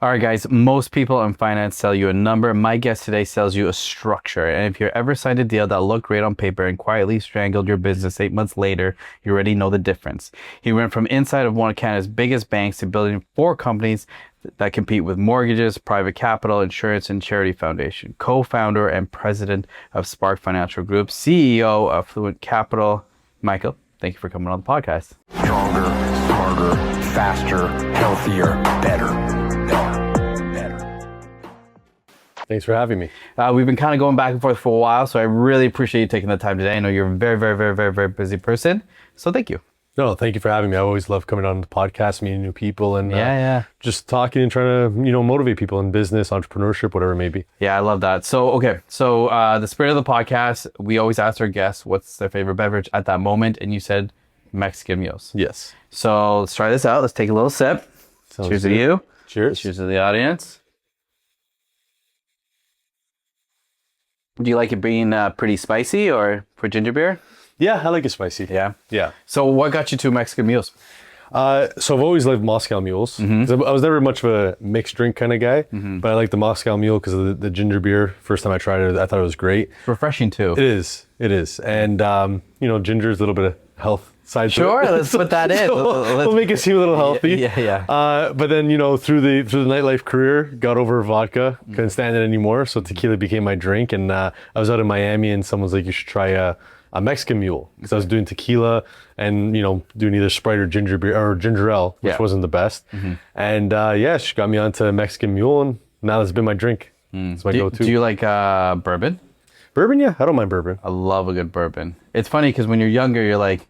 All right, guys, most people in finance sell you a number. My guest today sells you a structure. And if you ever signed a deal that looked great on paper and quietly strangled your business 8 months later, you already know the difference. He went from inside of one of Canada's biggest banks to building 4 companies that compete with mortgages, private capital, insurance, and charity foundation. Co-founder and president of Spark Financial Group, CEO of Fluent Capital. Michael, thank you for coming on the podcast. Stronger, smarter, faster, healthier, better. Thanks for having me. We've been kind of going back and forth for a while, so I really appreciate you taking the time today. I know you're a very, very, very, very, very busy person, so thank you. No, thank you for having me. I always love coming on the podcast, meeting new people, and just talking and trying to, motivate people in business, entrepreneurship, whatever it may be. Yeah, I love that. So, the spirit of the podcast, we always ask our guests what's their favorite beverage at that moment, and you said Mexican meals. Yes. So let's try this out. Let's take a little sip. Sounds Cheers good. to you. Cheers. Cheers to the audience. Do you like it being pretty spicy or for ginger beer? Yeah, I like it spicy. Yeah. Yeah. So what got you to Mexican meals? So I've always loved Moscow mules. 'Cause I was never much of a mixed drink kind of guy, but I like the Moscow mule because of the ginger beer. First time I tried it, I thought it was great. Refreshing too. It is. And, ginger is a little bit of health side Sure, to it. let's put that in. We'll make it seem a little healthy. Yeah. But then, through the nightlife career, got over vodka, couldn't stand it anymore. So tequila became my drink. And I was out in Miami and someone's like, you should try a Mexican mule. Because I was doing tequila and, doing either Sprite or ginger beer or ginger ale, which wasn't the best. And she got me onto Mexican mule and now that's been my drink. It's my go-to. Do you like bourbon? Bourbon? Yeah, I don't mind bourbon. I love a good bourbon. It's funny because when you're younger, you're like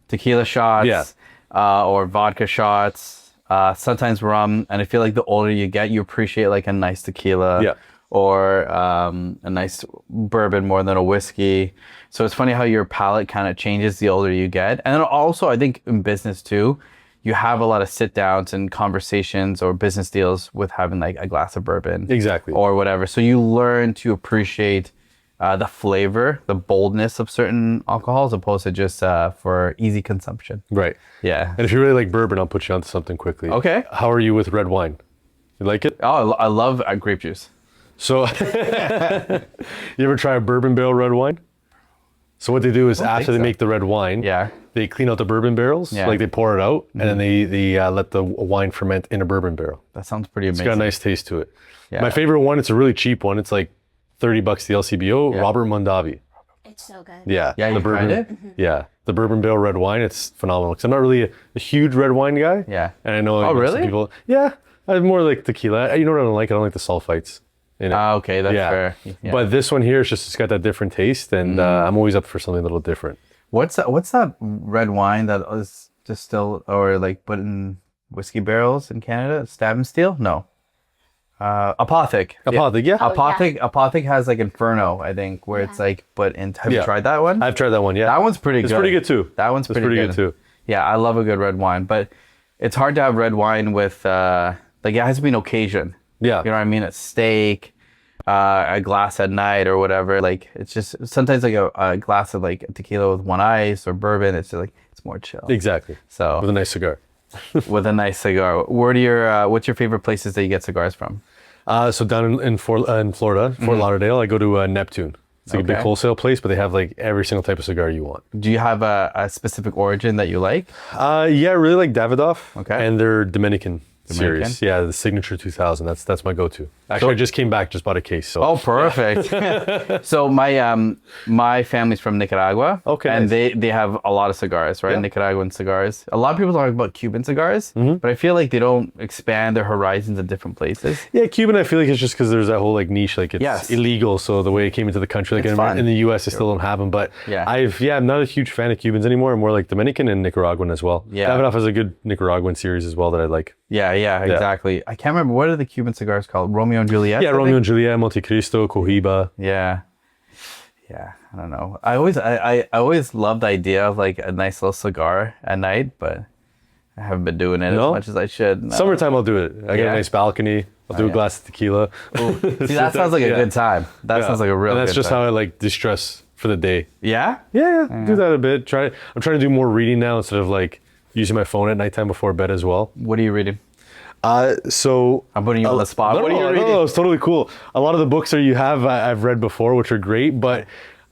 tequila shots or vodka shots, sometimes rum. And I feel like the older you get, you appreciate like a nice tequila or a nice bourbon more than a whiskey. So it's funny how your palate kind of changes the older you get. And then also, I think in business too, you have a lot of sit downs and conversations or business deals with having like a glass of bourbon. Exactly. Or whatever. So you learn to appreciate the flavor, the boldness of certain alcohols, opposed to just for easy consumption. Right. Yeah. And if you really like bourbon, I'll put you onto something quickly. Okay. How are you with red wine? You like it? Oh, I love grape juice. So, you ever try a bourbon barrel red wine? So what they do is after they make the red wine, they clean out the bourbon barrels, like they pour it out, and then they let the wine ferment in a bourbon barrel. That sounds pretty amazing. It's got a nice taste to it. Yeah. My favorite one, it's a really cheap one. It's like $30 the LCBO, Robert Mondavi. It's so good. Yeah. Yeah, the you bourbon, tried it? Yeah. The bourbon barrel red wine, it's phenomenal. Because I'm not really a huge red wine guy. Yeah. And I know Oh, some really? people, I'm more like tequila. You know what I don't like? I don't like the sulfites in it. Okay, that's fair. Yeah. But this one here, it's got that different taste, and I'm always up for something a little different. What's that red wine that is distilled or like put in whiskey barrels in Canada? Stab and Steel? No. Apothic. Apothic, yeah. Apothic has like Inferno, I think, where it's like put in. Have you tried that one? I've tried that one, yeah. That one's pretty good. It's pretty good too. That one's pretty good too. Yeah, I love a good red wine, but it's hard to have red wine with like it has to be an occasion. Yeah. You know what I mean? A steak, a glass at night or whatever. Like it's just sometimes like a glass of like tequila with one ice or bourbon. It's just like it's more chill. Exactly. So with a nice cigar. With a nice cigar. What's your favorite places that you get cigars from? So down in Florida, Fort Lauderdale, I go to Neptune. It's like a big wholesale place, but they have like every single type of cigar you want. Do you have a specific origin that you like? I really like Davidoff. Okay. And their Dominican series. Yeah, the Signature 2000. That's my go-to. Actually, I just came back, just bought a case. So. Oh, perfect. So my family's from Nicaragua. Okay. And nice. they have a lot of cigars, right? Yeah. Nicaraguan cigars. A lot of people talk about Cuban cigars, but I feel like they don't expand their horizons in different places. Yeah, Cuban, I feel like it's just because there's that whole like niche, like it's illegal. So the way it came into the country, like in the US, they still don't have them. But I'm not a huge fan of Cubans anymore. I'm more like Dominican and Nicaraguan as well. Yeah. Davidoff has a good Nicaraguan series as well that I like. Yeah, exactly. I can't remember, what are the Cuban cigars called? Romeo and Juliet? Yeah, Romeo and Juliet, Montecristo, Cohiba. Yeah, I don't know. I always loved the idea of like a nice little cigar at night, but I haven't been doing it as much as I should. No. Summertime, I'll do it. I get a nice balcony. I'll do a glass of tequila. See, that sounds like a good time. That sounds like a real good time. And that's just how I like distress for the day. Yeah? Yeah. Do that a bit. I'm trying to do more reading now instead of like using my phone at nighttime before bed as well. What are you reading? So I'm putting you on the spot. What are you reading? No, it's totally cool. A lot of the books that you have, I've read before, which are great, but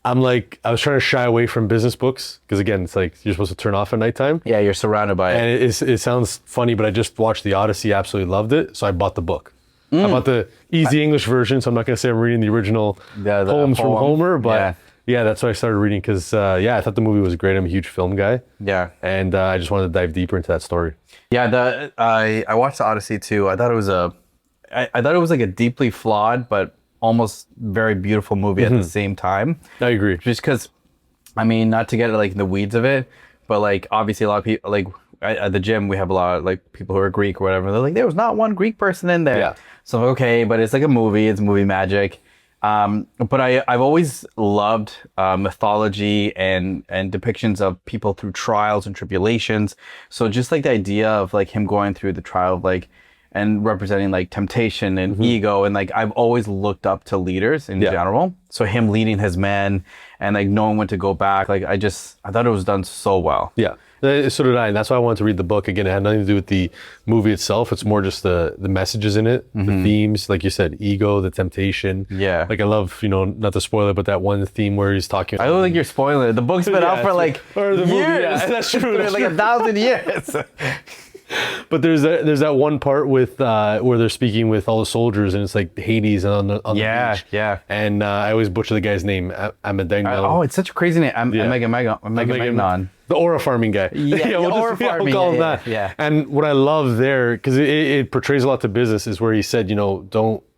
I was trying to shy away from business books because again, it's like you're supposed to turn off at nighttime. Yeah, you're surrounded by it. And it sounds funny, but I just watched The Odyssey, absolutely loved it, so I bought the book. I bought the easy English version, so I'm not going to say I'm reading the original poems from Homer, but yeah, that's what I started reading because I thought the movie was great. I'm a huge film guy. Yeah, and I just wanted to dive deeper into that story. Yeah, I watched The Odyssey too. I thought it was I thought it was like a deeply flawed but almost very beautiful movie at the same time. I agree. Just because, I mean, not to get like in the weeds of it, but like obviously a lot of people like at the gym we have a lot of like people who are Greek or whatever. They're like, there was not one Greek person in there. Yeah. So okay, but it's like a movie. It's movie magic. But I've always loved mythology and depictions of people through trials and tribulations. So just like the idea of like him going through the trial of like and representing like temptation and ego, and like I've always looked up to leaders in general. So him leading his men and like knowing when to go back, like I thought it was done so well. Yeah. So did I, and that's why I wanted to read the book. Again, it had nothing to do with the movie itself. It's more just the messages in it, the themes, like you said, ego, the temptation. Yeah. Like I love, not to spoil it, but that one theme where he's talking. I don't think you're spoiling it. The book's been out for like or the years. Movie, yeah, that's true. That's like 1,000 years. But there's that one part with where they're speaking with all the soldiers, and it's like Hades on the beach. Yeah. And I always butcher the guy's name, Amedagno. It's such a crazy name. Megamagnon. The aura farming guy. Yeah, we'll call him that. Yeah. And what I love there, because it portrays a lot to business, is where he said,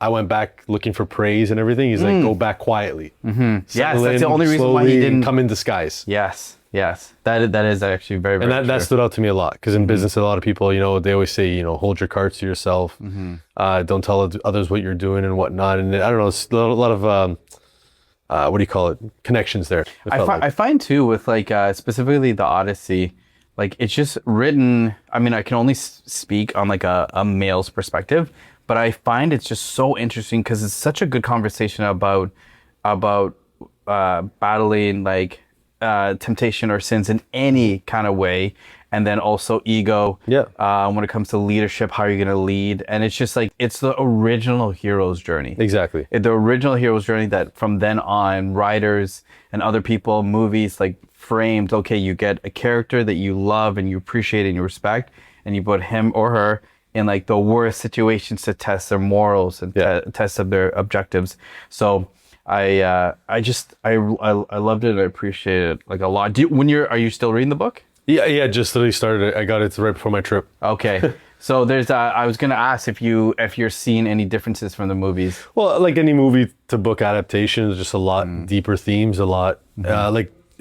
I went back looking for praise and everything. He's like, go back quietly. Yes, that's the only reason why he didn't come in disguise. Yes. That is actually very, very and that stood out to me a lot, because in business, a lot of people, they always say, hold your cards to yourself. Don't tell others what you're doing and whatnot. And I don't know, it's a lot of what do you call it? Connections there. I find too with like specifically the Odyssey, like it's just written. I mean, I can only speak on like a male's perspective, but I find it's just so interesting because it's such a good conversation about battling like temptation or sins in any kind of way. And then also ego. Yeah. When it comes to leadership, how you're gonna lead, and it's just like it's the original hero's journey. Exactly. The original hero's journey that from then on, writers and other people, movies like framed. Okay, you get a character that you love and you appreciate and you respect, and you put him or her in like the worst situations to test their morals and test of their objectives. So I loved it. And I appreciate it like a lot. Are you still reading the book? Yeah, just literally started. I got it right before my trip. Okay, so there's. I was gonna ask if you're seeing any differences from the movies. Well, like any movie to book adaptation, there's just a lot deeper themes. A lot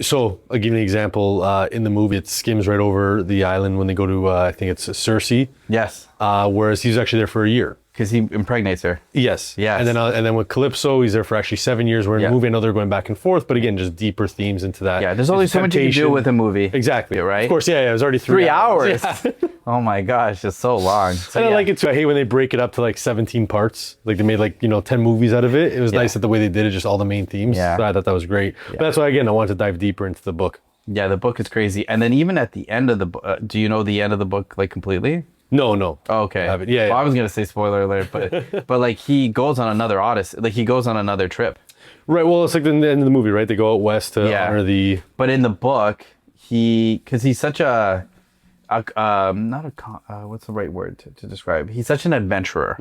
so. I'll give you an example. In the movie, it skims right over the island when they go to. I think it's Circe. Yes. Whereas he's actually there for a year. Because he impregnates her. Yes. And then with Calypso, he's there for actually 7 years. Where in the movie, I know they're going back and forth, but again, just deeper themes into that. Yeah, there's only so much you can do with a movie. Exactly. Right? Of course, yeah, it was already 3 hours. Yeah. Oh my gosh, it's so long. So, and I like it too. I hate when they break it up to like 17 parts. Like they made like, 10 movies out of it. It was nice that the way they did it, just all the main themes. Yeah. So I thought that was great. But that's why, again, I wanted to dive deeper into the book. Yeah, the book is crazy. And then even at the end of the book, do you know the end of the book like completely? No. Oh, okay. I haven't. Yeah. Well, I was gonna say spoiler alert, but like he goes on another odyssey. Like he goes on another trip. Right. Well, it's like the end of the movie, right? They go out west to honor the. But in the book, because he's such what's the right word to describe? He's such an adventurer,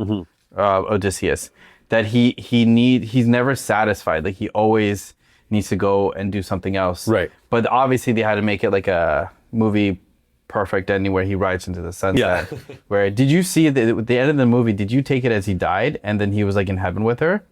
Odysseus, that he's never satisfied. Like he always needs to go and do something else. Right. But obviously they had to make it like a movie perfect ending where he rides into the sunset. Yeah. Where did you see at the end of the movie? Did you take it as he died and then he was like in heaven with her,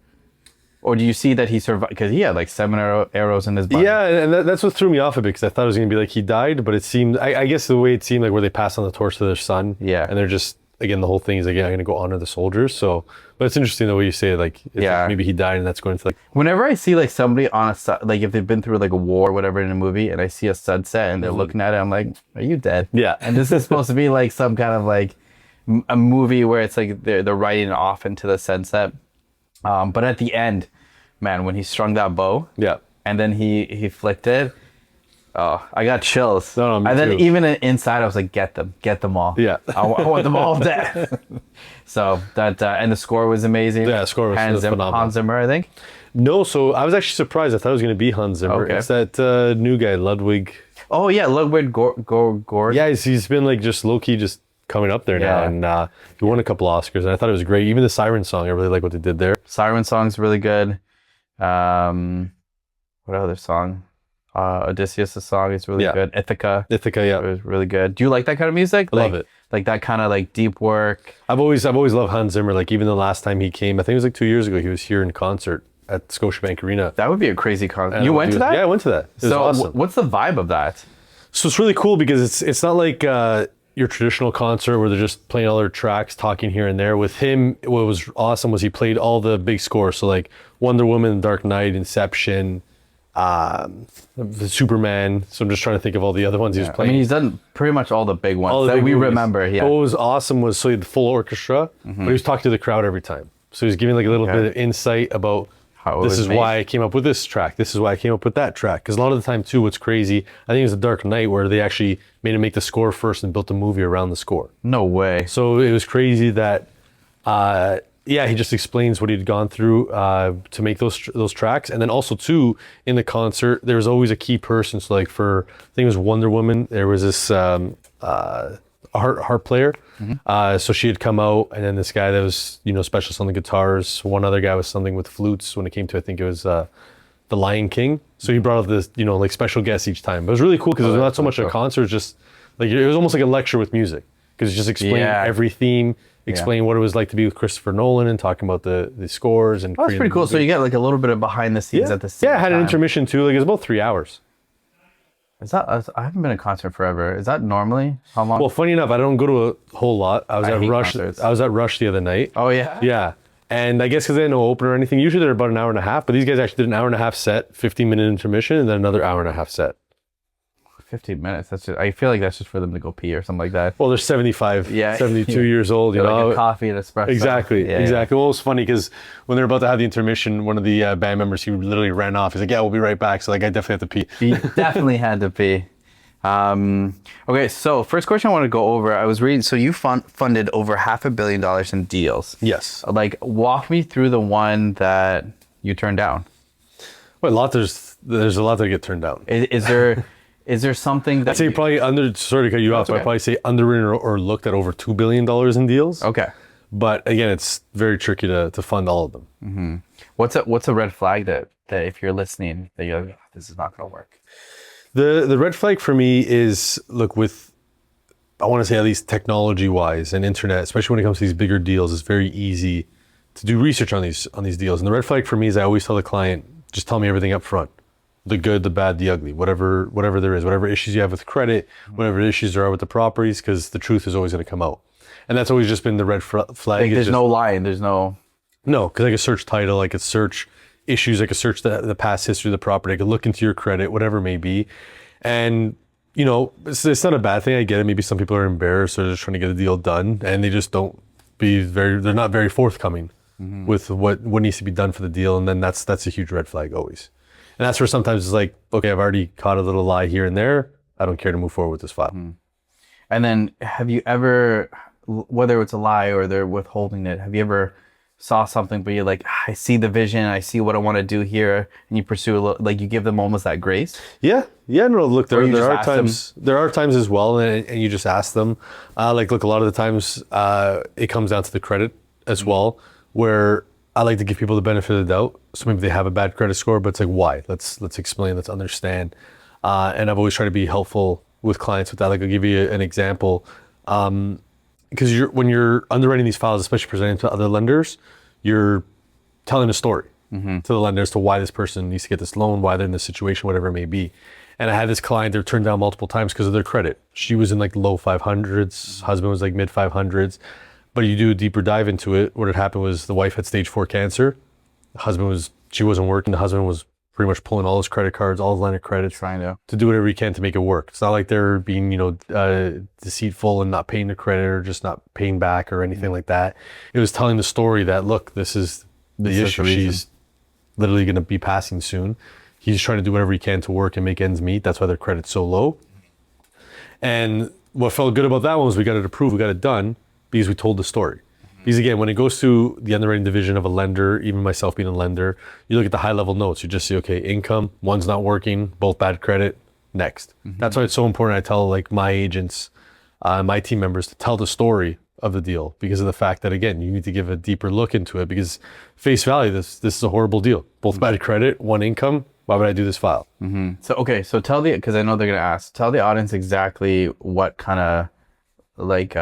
or do you see that he survived because he had like 7 arrows in his body? Yeah, and that's what threw me off a bit because I thought it was gonna be like he died, but it seemed I guess the way it seemed like where they pass on the torch to their son. Yeah. And they're just again the whole thing is like I'm gonna go honor the soldiers. So, but it's interesting the way you say it. Like maybe he died and that's going to like. Whenever I see like somebody on like if they've been through like a war or whatever in a movie and I see a sunset and they're looking at it, I'm like, are you dead? Yeah. And this is supposed to be like some kind of like a movie where it's like they're riding off into the sunset. But at the end, man, when he strung that bow, yeah, and then he flicked it, Oh, I got chills. No, me and then too. even inside, I was like, get them all. Yeah. I want them all dead. So that and the score was amazing. Yeah, the score was phenomenal. Hans Zimmer, I think. No, so I was actually surprised. I thought it was going to be Hans Zimmer. Okay. It's that new guy, Ludwig. Oh yeah, Ludwig Gord. Yeah, he's been like just low key just coming up there now, Yeah. and he won a couple Oscars, and I thought it was great. Even the Siren song, I really like what they did there. Siren song's really good. What other song? Odysseus' song is really good. Ithaca Ithaca, was really good. Do you like that kind of music? I love it. Like that kind of like deep work. I've always loved Hans Zimmer. Like even the last time he came, I think it was like 2 years ago, he was here in concert at Scotiabank Arena. That would be a crazy concert. And You went to that? Yeah, I went to that. It was So awesome. what's the vibe of that? So it's really cool because it's not like your traditional concert where they're just playing all their tracks, talking here and there. With him, what was awesome was he played all the big scores. So like Wonder Woman, Dark Knight, Inception, the Superman. So I'm just trying to think of all the other ones he was I playing. mean, he's done pretty much all the big ones all the that big we movies. remember. Yeah. But what was awesome was so he had the full orchestra, but he was talking to the crowd every time. So he was giving like a little Okay. bit of insight about How it this was is made. why I came up with this track. This is why I came up with that track. Because a lot of the time too, what's crazy, I think it was The Dark Knight where they actually made him make the score first and built a movie around the score. No way. So it was crazy that, he just explains what he'd gone through to make those tracks, and then also too in the concert there was always a key person. So like for I think it was Wonder Woman, there was this harp player. So she had come out, and then this guy that was specialist on the guitars. One other guy was something with flutes. When it came to I think it was The Lion King. So he brought up this like special guests each time. But it was really cool because it was not so much a concert, it was just like it was almost like a lecture with music because it just explained every theme. Explain what it was like to be with Christopher Nolan and talking about the scores and. Oh, that's pretty cool. So you get like a little bit of behind the scenes at the same I had an time. intermission too. Like it was about 3 hours. Is that? I haven't been to a concert forever. Is that normally how long? Well, funny enough, I don't go to a whole lot. I was I at hate Rush. concerts. I was at Rush the other night. oh yeah. Yeah, and I guess because they had no opener or anything. Usually they're about an hour and a half, but these guys actually did an hour and a half set, 15-minute intermission, and then another hour and a half set. 15 minutes. That's just. I feel like that's just for them to go pee or something like that. Well, they're 75, Yeah. 72 years old. You Get, know, like a coffee and espresso. Exactly, Yeah, exactly. Well, it was funny because when they were about to have the intermission, one of the band members, he literally ran off. He's like, "Yeah, we'll be right back." So like, I definitely have to pee. Yeah. You definitely had to pee. Okay, so first question I want to go over. I was reading. So you funded over $500 million in deals. Yes. Like, walk me through the one that you turned down. Well, there's a lot that get turned down. Is there something that I'd say probably sorry to cut you off, but okay. I'd probably say underwritten or looked at over $2 billion in deals. Okay. But again, it's very tricky to fund all of them. What's a red flag that if you're listening that you're like, "Oh, this is not going to work"? The red flag for me is, look, with, I want to say at least technology wise and internet, especially when it comes to these bigger deals, it's very easy to do research on these deals. And the red flag for me is I always tell the client, just tell me everything up front. The good, the bad, the ugly, whatever there is, whatever issues you have with credit, whatever issues there are with the properties, because the truth is always going to come out. And that's always just been the red flag. Like, there's no lying. There's no. No, because I could search title, I could search issues, I could search the past history of the property, I could look into your credit, whatever it may be. And, it's not a bad thing. I get it. Maybe some people are embarrassed or they're just trying to get a deal done and they just they're not very forthcoming with what needs to be done for the deal. And then that's a huge red flag always. And that's where sometimes it's like, okay, I've already caught a little lie here and there. I don't care to move forward with this file. And then have you ever, whether it's a lie or they're withholding it, have you ever saw something but you're like, I see the vision, I see what I want to do here, and you pursue a little, like you give them almost that grace? Yeah. No, look, there you just are ask them? times. There are times as well, and you just ask them. Look, a lot of the times it comes down to the credit as well, where I like to give people the benefit of the doubt. So maybe they have a bad credit score, but it's like, why? Let's explain. Let's understand. And I've always tried to be helpful with clients with that. Like I'll give you an example. Because when you're underwriting these files, especially presenting to other lenders, you're telling a story to the lender as to why this person needs to get this loan, why they're in this situation, whatever it may be. And I had this client, they're turned down multiple times because of their credit. She was in like low 500s, husband was like mid 500s. But you do a deeper dive into it. What had happened was the wife had stage 4 cancer. She wasn't working. The husband was pretty much pulling all his credit cards, all his line of credit, Trying to do whatever he can to make it work. It's not like they're being, deceitful and not paying the credit or just not paying back or anything like that. It was telling the story that, look, this is the issue. the reason. She's literally going to be passing soon. He's trying to do whatever he can to work and make ends meet. That's why their credit's so low. And what felt good about that one was we got it approved, we got it done because we told the story. Because again, when it goes to the underwriting division of a lender, even myself being a lender, you look at the high level notes. You just see, okay, income, one's not working, both bad credit, next. That's why it's so important. I tell like my agents, my team members to tell the story of the deal because of the fact that, again, you need to give a deeper look into it because face value, this is a horrible deal. Both bad credit, one income. Why would I do this file? So, okay, so tell because I know they're going to ask, tell the audience exactly what kind of like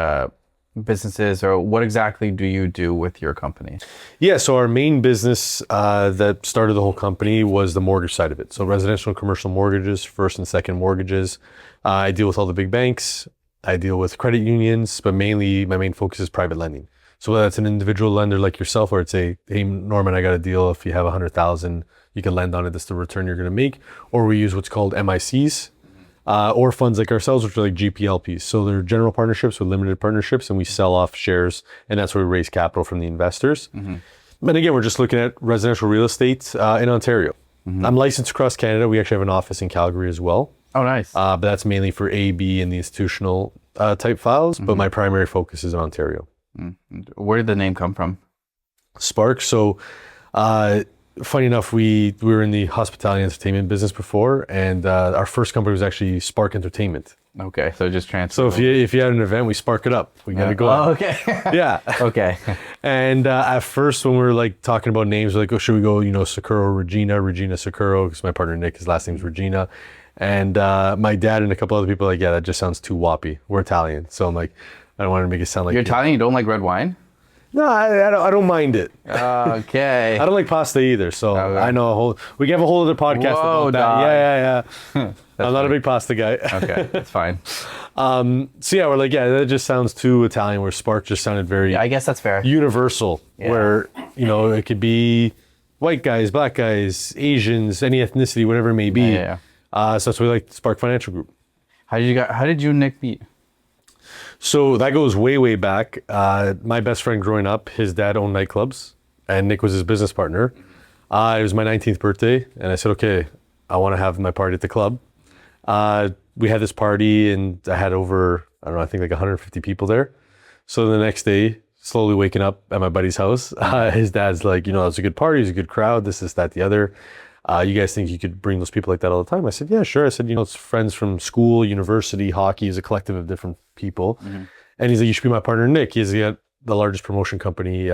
businesses or what exactly do you do with your company? Yeah, so our main business that started the whole company was the mortgage side of it. So residential and commercial mortgages, first and second mortgages. I deal with all the big banks. I deal with credit unions, but mainly my main focus is private lending. So whether that's an individual lender like yourself, or it's hey, Norman, I got a deal. If you have 100,000, you can lend on it. That's the return you're going to make. Or we use what's called MICs, or funds like ourselves, which are like GPLPs. So they're general partnerships with limited partnerships, and we sell off shares, and that's where we raise capital from the investors. But again, we're just looking at residential real estate in Ontario. I'm licensed across Canada. We actually have an office in Calgary as well. Oh, nice. But that's mainly for A, B, and the institutional type files. But my primary focus is in Ontario. Where did the name come from? Spark. So funny enough, we were in the hospitality and entertainment business before, and our first company was actually Spark Entertainment. Okay, so just transfer. So if you had an event, we spark it up. We gotta go. Oh, okay. Yeah. Okay. And at first, when we were like talking about names, we're like, oh, should we go, Sakuro, Regina Sakuro, because my partner Nick, his last name's Regina. And my dad and a couple other people are like, yeah, that just sounds too whoppy. We're Italian. So I'm like, I don't want to make it sound like... You're Italian, you don't like red wine? No, I don't mind it. Okay. I don't like pasta either. So I know we can have a whole other podcast about that. dog. Yeah. I'm not a big pasta guy. Okay, that's fine. So yeah, we're like, yeah, that just sounds too Italian, where Spark just sounded very... Yeah, I guess that's fair. Universal, where, it could be white guys, black guys, Asians, any ethnicity, whatever it may be. Yeah. So that's why we like Spark Financial Group. How did you and Nick meet? So that goes way, way back. My best friend growing up, his dad owned nightclubs, and Nick was his business partner. It was my 19th birthday, and I said, okay, I want to have my party at the club. We had this party, and I had over, I don't know, I think like 150 people there. So the next day, slowly waking up at my buddy's house, his dad's like, it was a good party, it was a good crowd, this, that, the other. You guys think you could bring those people like that all the time? I said, yeah, sure. I said, it's friends from school, university, hockey is a collective of different people. And he's like, you should be my partner, Nick. He's got the largest promotion company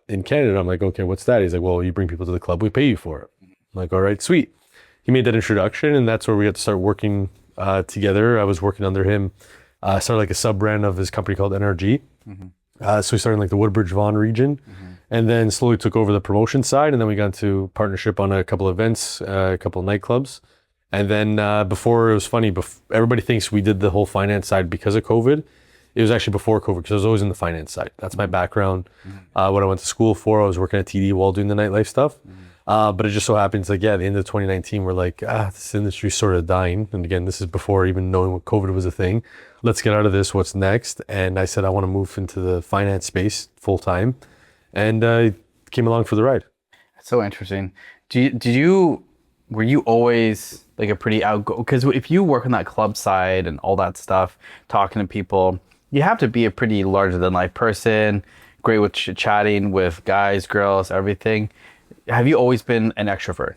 in Canada. I'm like, okay, what's that? He's like, well, you bring people to the club, we pay you for it. I'm like, all right, sweet. He made that introduction, and that's where we got to start working together. I was working under him. I started like a sub-brand of his company called NRG. So we started in like the Woodbridge Vaughan region. And then slowly took over the promotion side, and then we got into partnership on a couple of events, a couple of nightclubs. And then before, it was funny, everybody thinks we did the whole finance side because of COVID. It was actually before COVID, because I was always in the finance side. That's my background. What I went to school for, I was working at TD while doing the nightlife stuff. But it just so happens, like, at the end of 2019, we're like, this industry's sort of dying. And again, this is before even knowing what COVID was a thing. Let's get out of this, what's next? And I said, I want to move into the finance space full time. And came along for the ride. That's so interesting. Were you always like a pretty outgoing? Because if you work on that club side and all that stuff, talking to people, you have to be a pretty larger than life person, great with chatting with guys, girls, everything. Have you always been an extrovert?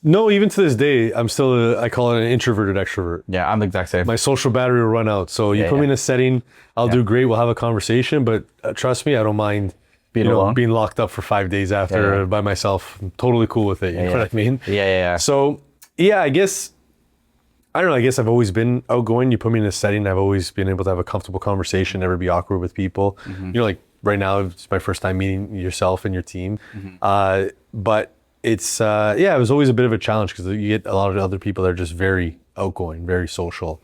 No, even to this day, I'm still I call it an introverted extrovert. Yeah, I'm the exact same. My social battery will run out. So you put me in a setting, I'll do great. We'll have a conversation, but trust me, I don't mind being locked up for 5 days after by myself. I'm totally cool with it. You know what I mean? Yeah. So I guess I've always been outgoing. You put me in a setting, I've always been able to have a comfortable conversation, never be awkward with people. Like right now, it's my first time meeting yourself and your team. But it's, it was always a bit of a challenge because you get a lot of other people that are just very outgoing, very social.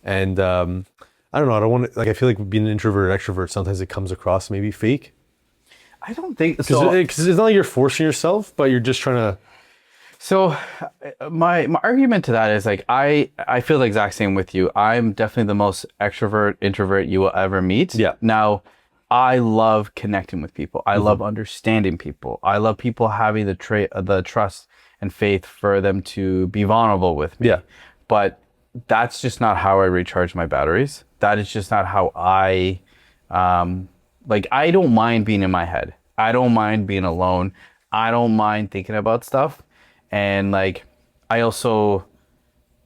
And I don't know, I don't want to, I feel like being an introvert or extrovert, sometimes it comes across maybe fake. I don't think so. Because it's not like you're forcing yourself, but you're just trying to. So my argument to that is like, I feel the exact same with you. I'm definitely the most introvert you will ever meet. Yeah. Now, I love connecting with people. I love understanding people. I love people having the trust and faith for them to be vulnerable with me. Yeah. But that's just not how I recharge my batteries. That is just not how I, I don't mind being in my head. I don't mind being alone. I don't mind thinking about stuff. And like, I also,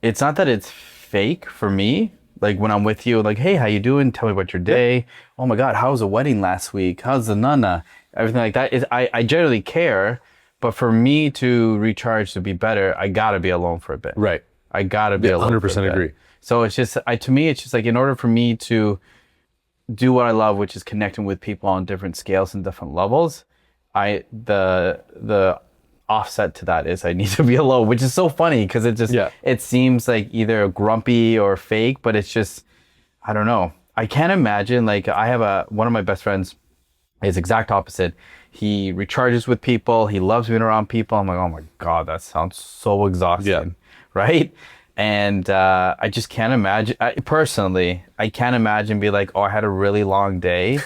it's not that it's fake for me. Like when I'm with you, like, hey, how you doing? Tell me about your day. Oh my God, how was the wedding last week? How's the nana? Everything like that. I generally care, but for me to recharge, to be better, I gotta be alone for a bit. Right. I gotta be alone. 100% agree. So it's just, to me, it's just like in order for me to do what I love, which is connecting with people on different scales and different levels, the offset to that is I need to be alone, which is so funny because it just it seems like either grumpy or fake, but it's just, I don't know. I can't imagine, like I have one of my best friends is exact opposite. He recharges with people. He loves being around people. I'm like, oh my God, that sounds so exhausting, right? And I just can't imagine, personally, I can't imagine be like, oh, I had a really long day.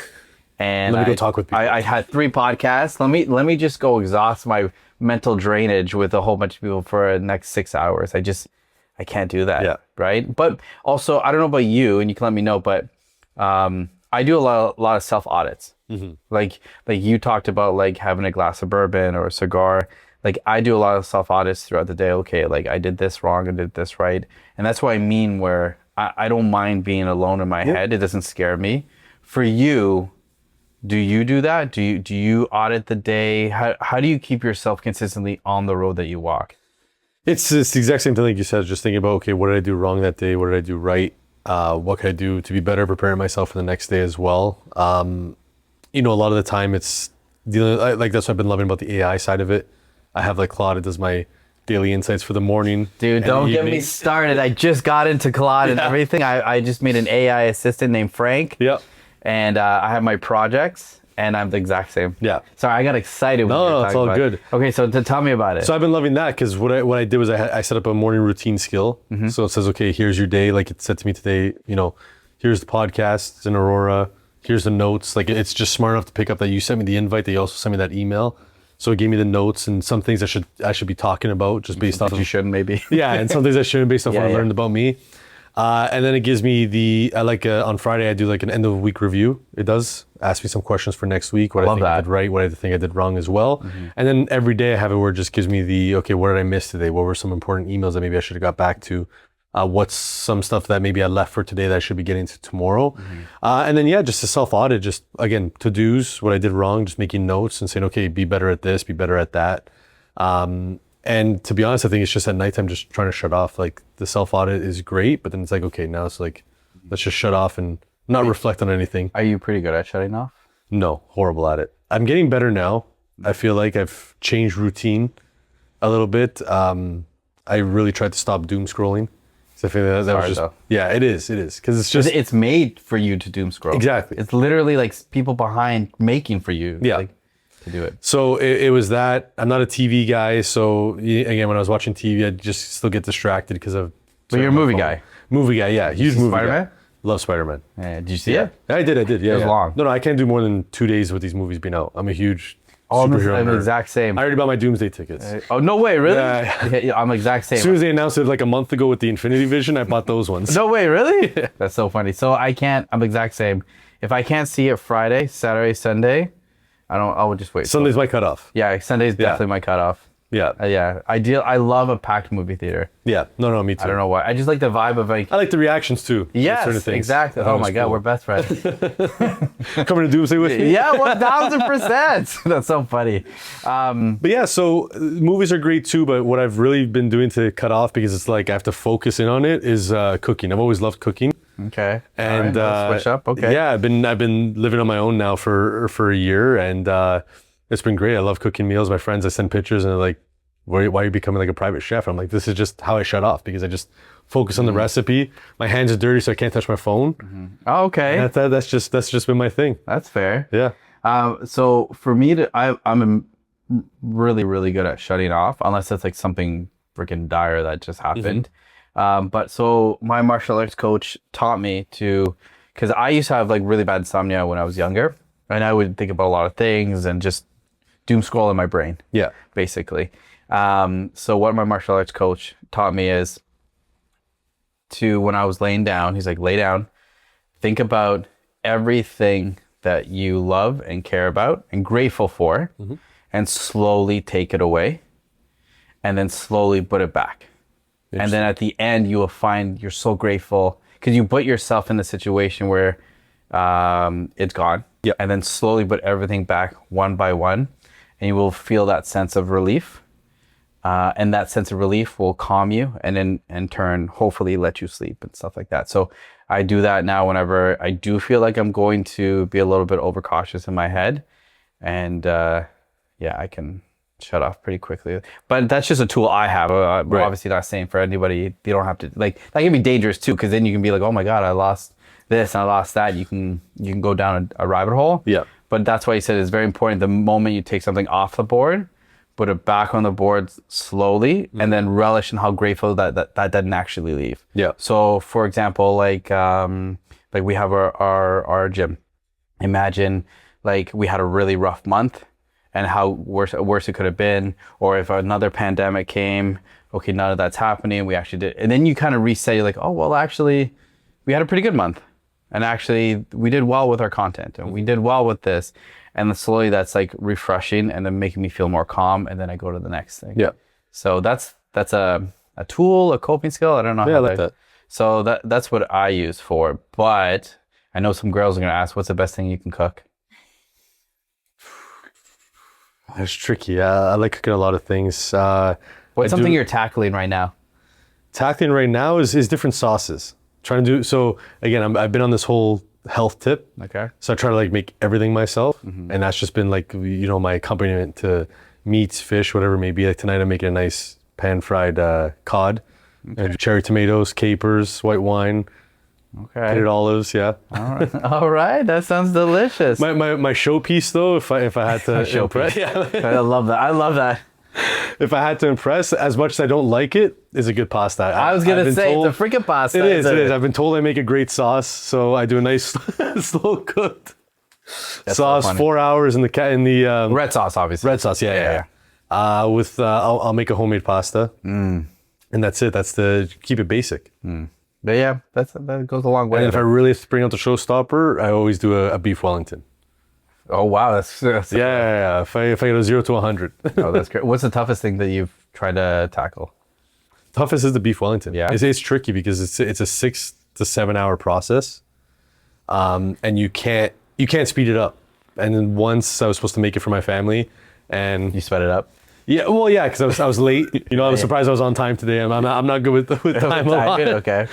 And let me go talk with people. I had 3 podcasts. Let me just go exhaust my mental drainage with a whole bunch of people for the next 6 hours. I can't do that. Yeah. Right. But also, I don't know about you, and you can let me know, but I do a lot of self audits. Mm-hmm. Like you talked about, like having a glass of bourbon or a cigar. Like I do a lot of self audits throughout the day. Okay, like I did this wrong, I did this right. And that's what I mean where I don't mind being alone in my head. It doesn't scare me. For you, do you do that? Do you audit the day? How do you keep yourself consistently on the road that you walk? It's the exact same thing like you said, just thinking about, okay, what did I do wrong that day? What did I do right? What can I do to be better, preparing myself for the next day as well? A lot of the time it's dealing, like that's what I've been loving about the AI side of it. I have like Claude, it does my daily insights for the morning. Dude, don't get me started. I just got into Claude and everything. I just made an AI assistant named Frank. Yep. And I have my projects, and I'm the exact same. Yeah. Sorry, I got excited. No, it's all good. Okay, so tell me about it. So I've been loving that because what I did was I set up a morning routine skill. Mm-hmm. So it says, okay, here's your day. Like it said to me today, here's the podcast, it's in Aurora. Here's the notes. Like it's just smart enough to pick up that you sent me the invite. That you also sent me that email. So it gave me the notes and some things I should be talking about just based off of. You shouldn't maybe. Yeah, and some things I shouldn't based off what I learned about me. And then it gives me on Friday I do like an end of week review. It does ask me some questions for next week, what I think I did right, what I think I did wrong as well. Mm-hmm. And then every day I have it where it just gives me okay, what did I miss today? What were some important emails that maybe I should have got back to? What's some stuff that maybe I left for today that I should be getting to tomorrow? Mm-hmm. And then just a self-audit, just again, to-dos, what I did wrong, just making notes and saying, okay, be better at this, be better at that. And to be honest, I think it's just at nighttime, just trying to shut off. Like the self-audit is great, but then it's like, okay, now it's like, let's just shut off and not reflect on anything. Are you pretty good at shutting off? No, horrible at it. I'm getting better now. I feel like I've changed routine a little bit. I really tried to stop doom scrolling. So I feel that was just, yeah, it is. Cause it's made for you to doom scroll. Exactly. It's literally like people behind making for you. Yeah. To do it. So it was that. I'm not a TV guy. So again, when I was watching TV, I just still get distracted because of. But you're a movie guy. Movie guy, yeah. Huge movie Spider-Man? guy. Love Spider-Man. Yeah, did you see it? I did. Yeah. It was long. No, I can't do more than 2 days with these movies being out. I'm a huge superhero I'm the nerd. exact same. I already bought my Doomsday tickets. Oh, no way, really? Yeah. I'm the exact same. As soon as they announced it like a month ago with the Infinity Vision, I bought those ones. No way, really? That's so funny. So I'm the exact same. If I can't see it Friday, Saturday, Sunday, I would just wait. Sunday's my cutoff. Yeah, Sunday's definitely my cutoff. Yeah. Yeah. I love a packed movie theater. Yeah. No, me too. I don't know why. I just like the vibe of like. I like the reactions too. Yes, certain things. exactly. Oh my God, we're best friends. Coming to Doomsday with me? Yeah, 1000%. That's so funny. But yeah, so movies are great too, but what I've really been doing to cut off, because it's like I have to focus in on it, is cooking. I've always loved cooking. Okay. And let's switch up. Okay. Yeah, I've been living on my own now for a year, and it's been great. I love cooking meals. My friends, I send pictures and they're like, why are you becoming like a private chef? I'm like, this is just how I shut off, because I just focus on the recipe. My hands are dirty, so I can't touch my phone. Mm-hmm. Oh, okay. And that's just been my thing. That's fair. Yeah. So for me, I'm really, really good at shutting off, unless it's like something freaking dire that just happened. But so my martial arts coach taught me because I used to have like really bad insomnia when I was younger, and I would think about a lot of things and just doom scroll in my brain. Yeah. Basically. So what my martial arts coach taught me is when I was laying down, he's like, lay down, think about everything that you love and care about and grateful for, and slowly take it away, and then slowly put it back. And then at the end, you will find you're so grateful because you put yourself in the situation where it's gone. Yep. And then slowly put everything back one by one, and you will feel that sense of relief. And that sense of relief will calm you, and then in turn, hopefully let you sleep and stuff like that. So I do that now whenever I do feel like I'm going to be a little bit overcautious in my head. And I can shut off pretty quickly. But that's just a tool I have. We're obviously not saying for anybody, you don't have to, like, that can be dangerous too, because then you can be like, oh my God, I lost this and I lost that. You can go down a rabbit hole. Yeah. But that's why he said it's very important the moment you take something off the board, put it back on the board slowly, and then relish in how grateful that didn't actually leave. Yeah. So for example, like we have our gym. Imagine like we had a really rough month and how worse it could have been, or if another pandemic came, okay, none of that's happening. We actually did, and then you kind of reset. You're like, oh well, actually, we had a pretty good month, and actually we did well with our content, and we did well with this, and then slowly that's like refreshing, and then making me feel more calm, and then I go to the next thing. Yeah. So that's a tool, a coping skill. I don't know. Yeah, I like that. So that's what I use for. But I know some girls are gonna ask, what's the best thing you can cook? It's tricky. I like cooking a lot of things. What's something you're tackling right now? Tackling right now is different sauces. Trying to do, so again, I've been on this whole health tip. Okay. So I try to like make everything myself. And that's just been like, my accompaniment to meats, fish, whatever it may be. Like tonight I'm making a nice pan-fried cod. And cherry tomatoes, capers, white wine. Okay. Pitted olives, yeah. All right. All right, that sounds delicious. My showpiece though, if I had to impress, yeah. I love that. I love that. If I had to impress, as much as I don't like it, is a good pasta. I was gonna say it's a freaking pasta. It is. I've been told I make a great sauce, so I do a nice slow cooked sauce, so 4 hours in the red sauce, obviously. Red sauce, yeah. I'll make a homemade pasta, and that's it. That's keep it basic. But yeah, that goes a long way. And if I really have to bring out the showstopper, I always do a beef Wellington. Oh wow, that's yeah. If I go 0 to 100. Oh, that's great. What's the toughest thing that you've tried to tackle? Toughest is the beef Wellington. Yeah, it's tricky because it's a 6 to 7 hour process, and you can't speed it up. And then once I was supposed to make it for my family, and you sped it up. Yeah, well, yeah, because I was late. I was surprised I was on time today. I'm not good with time a lot. Okay.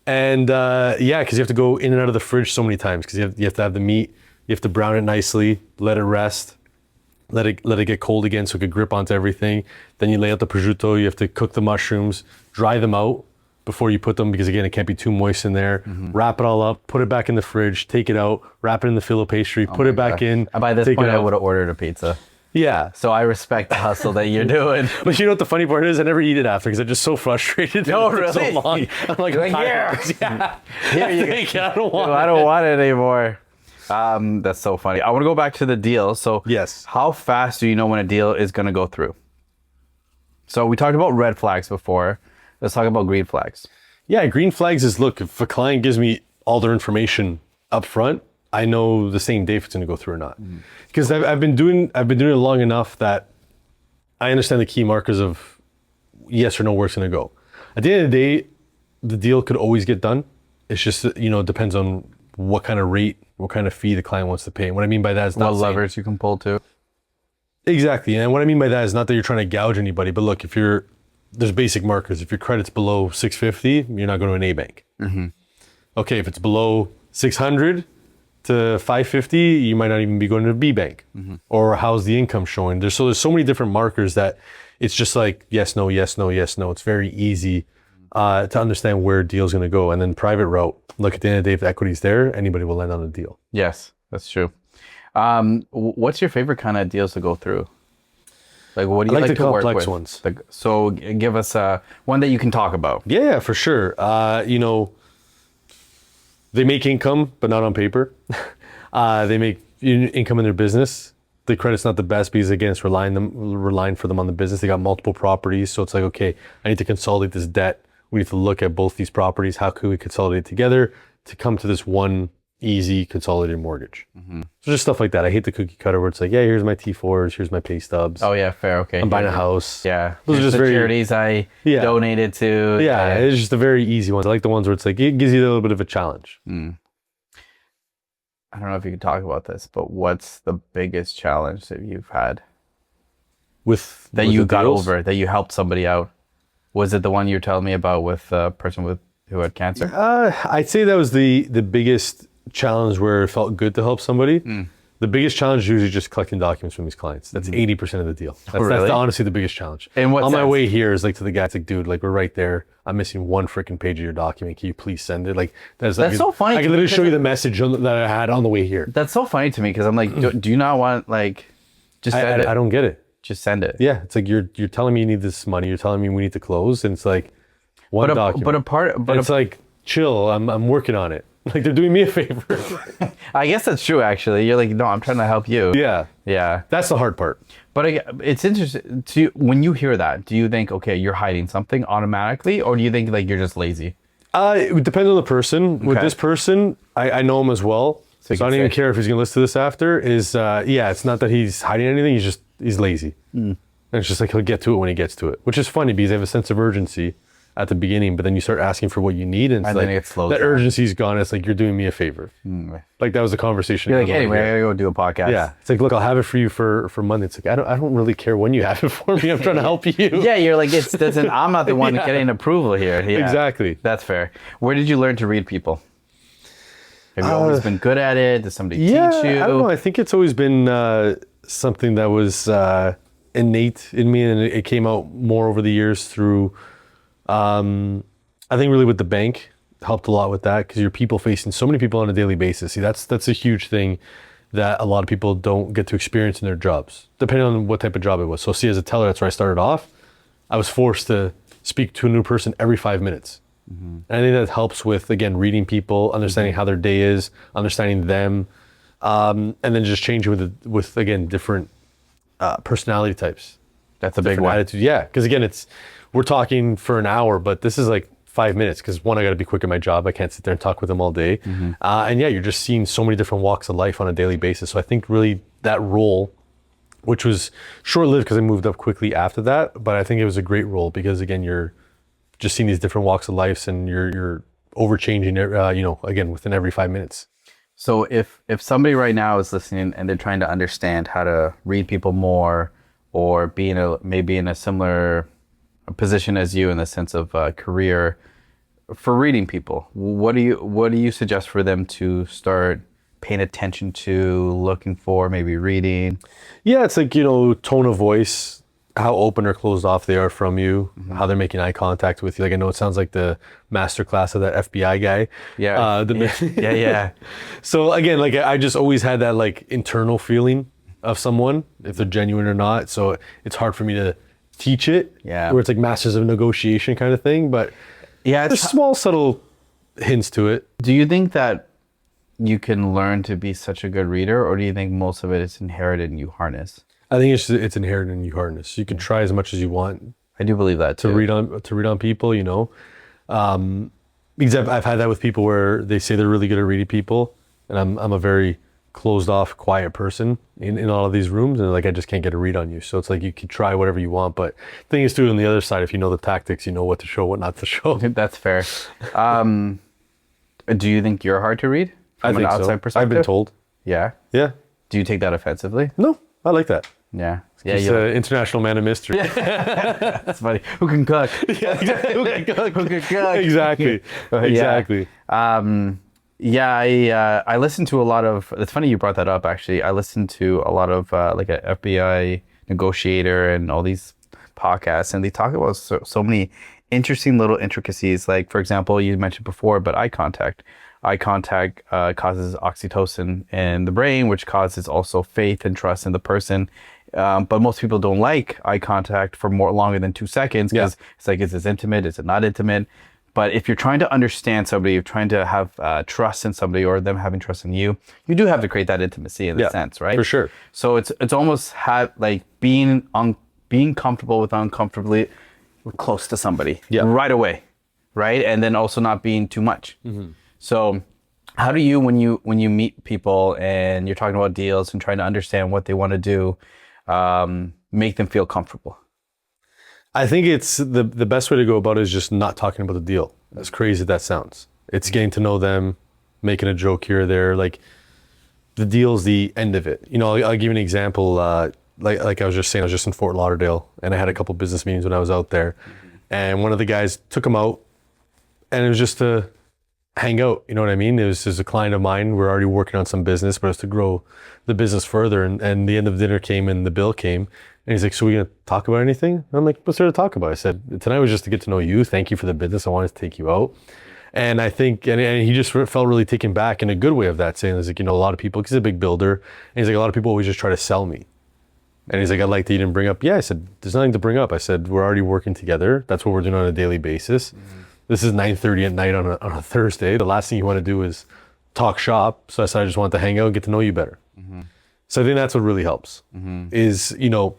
And because you have to go in and out of the fridge so many times because you have to have the meat. You have to brown it nicely, let it rest, let it get cold again so it could grip onto everything. Then you lay out the prosciutto. You have to cook the mushrooms, dry them out before you put them because again it can't be too moist in there. Wrap it all up, put it back in the fridge, take it out, wrap it in the filo pastry, put it back in. By this point, I would have ordered a pizza. Yeah. So I respect the hustle that you're doing. But you know what the funny part is? I never eat it after because I'm just so frustrated. No, really? So long. I'm like, yeah. Here you go. I don't want it. I don't want it anymore. That's so funny. I want to go back to the deal. So yes, how fast do you know when a deal is going to go through? So we talked about red flags before. Let's talk about green flags. Yeah, green flags is, look, if a client gives me all their information up front, I know the same day if it's going to go through or not. Because I've been doing it long enough that I understand the key markers of yes or no where it's going to go. At the end of the day, the deal could always get done. It's just, it depends on what kind of rate, what kind of fee the client wants to pay. And what I mean by that is not what levers you can pull too. Exactly. And what I mean by that is not that you're trying to gouge anybody, but look, there's basic markers. If your credit's below 650, you're not going to an A bank. Okay, if it's below 600 to 550, you might not even be going to a B bank. Or how's the income showing? There's so many different markers that it's just like yes, no, yes, no, yes, no. It's very easy to understand where a deal's going to go. And then private route, look, at the end of the day, if the equity's there, anybody will land on a deal. Yes, that's true. What's your favorite kind of deals to go through? Like, what do you like the to work complex with? Ones. So give us one that you can talk about. Yeah, for sure. They make income, but not on paper. They make income in their business. the credit's not the best because again, it's relying for them on the business. They got multiple properties. So it's like, okay, I need to consolidate this debt. We need to look at both these properties. How could we consolidate together to come to this one easy consolidated mortgage? So just stuff like that. I hate the cookie cutter where it's like, yeah, here's my T4s, here's my pay stubs. Oh yeah, fair. Okay. I'm buying a house. Yeah. Those are Here's just the very charities I donated to. Yeah, it's just the very easy ones. I like the ones where it's like, it gives you a little bit of a challenge. I don't know if you can talk about this, but what's the biggest challenge that you've had With you the got deals? over, that you helped somebody out? Was it the one you were telling me about with a person who had cancer? I'd say that was the biggest challenge where it felt good to help somebody. The biggest challenge is usually just collecting documents from these clients. That's 80% of the deal. That's honestly the biggest challenge. In what On my sense? way here is like to the guy, it's like, dude, like we're right there. I'm missing one freaking page of your document. Can you please send it? Like that's so funny I to can me literally show because you the message that I had on the way here. That's so funny to me because I'm like, do you not want like just send it? I don't get it. Just send it. Yeah, it's like you're telling me you need this money. You're telling me we need to close, and it's like one document. It's like chill. I'm working on it. Like they're doing me a favor. I guess that's true. Actually, you're like, no, I'm trying to help you. Yeah. That's the hard part. But it's interesting when you hear that. Do you think, okay, you're hiding something automatically, or do you think like you're just lazy? It depends on the person. With Okay. this person, I know him as well, so I don't even care if he's gonna listen to this after. It's not that he's hiding anything. He's lazy, and it's just like he'll get to it when he gets to it, which is funny because they have a sense of urgency at the beginning, but then you start asking for what you need, and it's then like it slows that down. urgency's gone. It's like you're doing me a favor. Like that was the conversation. You're like, on the way anyway, I here. gotta go do a podcast. Yeah, it's like, look, I'll have it for you for Monday. It's like I don't really care when you have it for me. I'm trying to help you. Yeah, you're like, it doesn't. I'm not the one getting approval here. Yeah, Exactly. That's fair. Where did you learn to read people? Have you always been good at it? Did somebody teach you? I don't know. I think it's always been something that was innate in me, and it came out more over the years through. I think really with the bank helped a lot with that because you're people facing so many people on a daily basis. See, that's a huge thing that a lot of people don't get to experience in their jobs, depending on what type of job it was. So see, as a teller, that's where I started off. I was forced to speak to a new person every 5 minutes. And I think that helps with, again, reading people, understanding how their day is, understanding them, and then just changing with again, different personality types. That's a big Different one. attitude. Yeah, because again, we're talking for an hour, but this is like 5 minutes because one, I got to be quick at my job. I can't sit there and talk with them all day. And yeah, you're just seeing so many different walks of life on a daily basis. So I think really that role, which was short-lived because I moved up quickly after that, but I think it was a great role because again, you're just seeing these different walks of life and you're overchanging, again, within every 5 minutes. So if somebody right now is listening and they're trying to understand how to read people more, or maybe in a similar position as you in the sense of career for reading people, what do you suggest for them to start paying attention to, looking for, maybe reading? Yeah, it's like, tone of voice, how open or closed off they are from you, how they're making eye contact with you. Like I know it sounds like the master class of that FBI guy. Yeah. Yeah. So again, like I just always had that like internal feeling of someone, if they're genuine or not. So it's hard for me to teach it. Yeah. Where it's like masters of negotiation kind of thing. But Yeah. there's small, subtle hints to it. Do you think that you can learn to be such a good reader, or do you think most of it is inherited and you harness? I think it's inherent in you hardness. You can try as much as you want I do believe that to too. read on people, because I've had that with people where they say they're really good at reading people, and I'm a very closed off, quiet person in all of these rooms, and like I just can't get a read on you. So it's like you can try whatever you want, but the thing is too, on the other side, if you know the tactics, you know what to show, what not to show. That's fair. Do you think you're hard to read I from think an outside so. perspective? I've been told. Yeah. Yeah. Do you take that offensively? No, I like that. Yeah. Yeah. He's an international man of mystery. That's funny. Who can cook? Yeah, exactly. Who can cook? Exactly. Exactly. I listened to a lot of, it's funny you brought that up actually. I listened to a lot of like an FBI negotiator and all these podcasts, and they talk about so many interesting little intricacies. Like for example, you mentioned before, but eye contact. Eye contact causes oxytocin in the brain, which causes also faith and trust in the person. But most people don't like eye contact for longer than 2 seconds because it's like, is this intimate? Is it not intimate? But if you're trying to understand somebody, you're trying to have trust in somebody, or them having trust in you, you do have to create that intimacy in a sense, right? For sure. So it's almost like being comfortable with uncomfortably close to somebody right away, right? And then also not being too much. So how do you, when you meet people and you're talking about deals and trying to understand what they want to do, make them feel comfortable? I think it's the best way to go about it is just not talking about the deal. As crazy as that sounds. It's getting to know them, making a joke here or there. Like, the deal's the end of it. You know, I'll give you an example. Like I was just saying, I was just in Fort Lauderdale, and I had a couple business meetings when I was out there. And one of the guys took him out, and it was just to hang out. You know what I mean? It was just a client of mine. We're already working on some business, but it was to grow the business further. And the end of dinner came, and the bill came. And he's like, so we gonna talk about anything? And I'm like, what's there to talk about? I said, tonight was just to get to know you. Thank you for the business. I wanted to take you out. And I think, and he just felt really taken back in a good way of that, saying, like, you know, a lot of people, because he's a big builder, and he's like, a lot of people always just try to sell me. And he's like, I like that you didn't bring up. Yeah, I said, there's nothing to bring up. I said, we're already working together. That's what we're doing on a daily basis. This is 9:30 at night on a Thursday. The last thing you want to do is talk shop. So I said, I just want to hang out and get to know you better. So I think that's what really helps is, you know,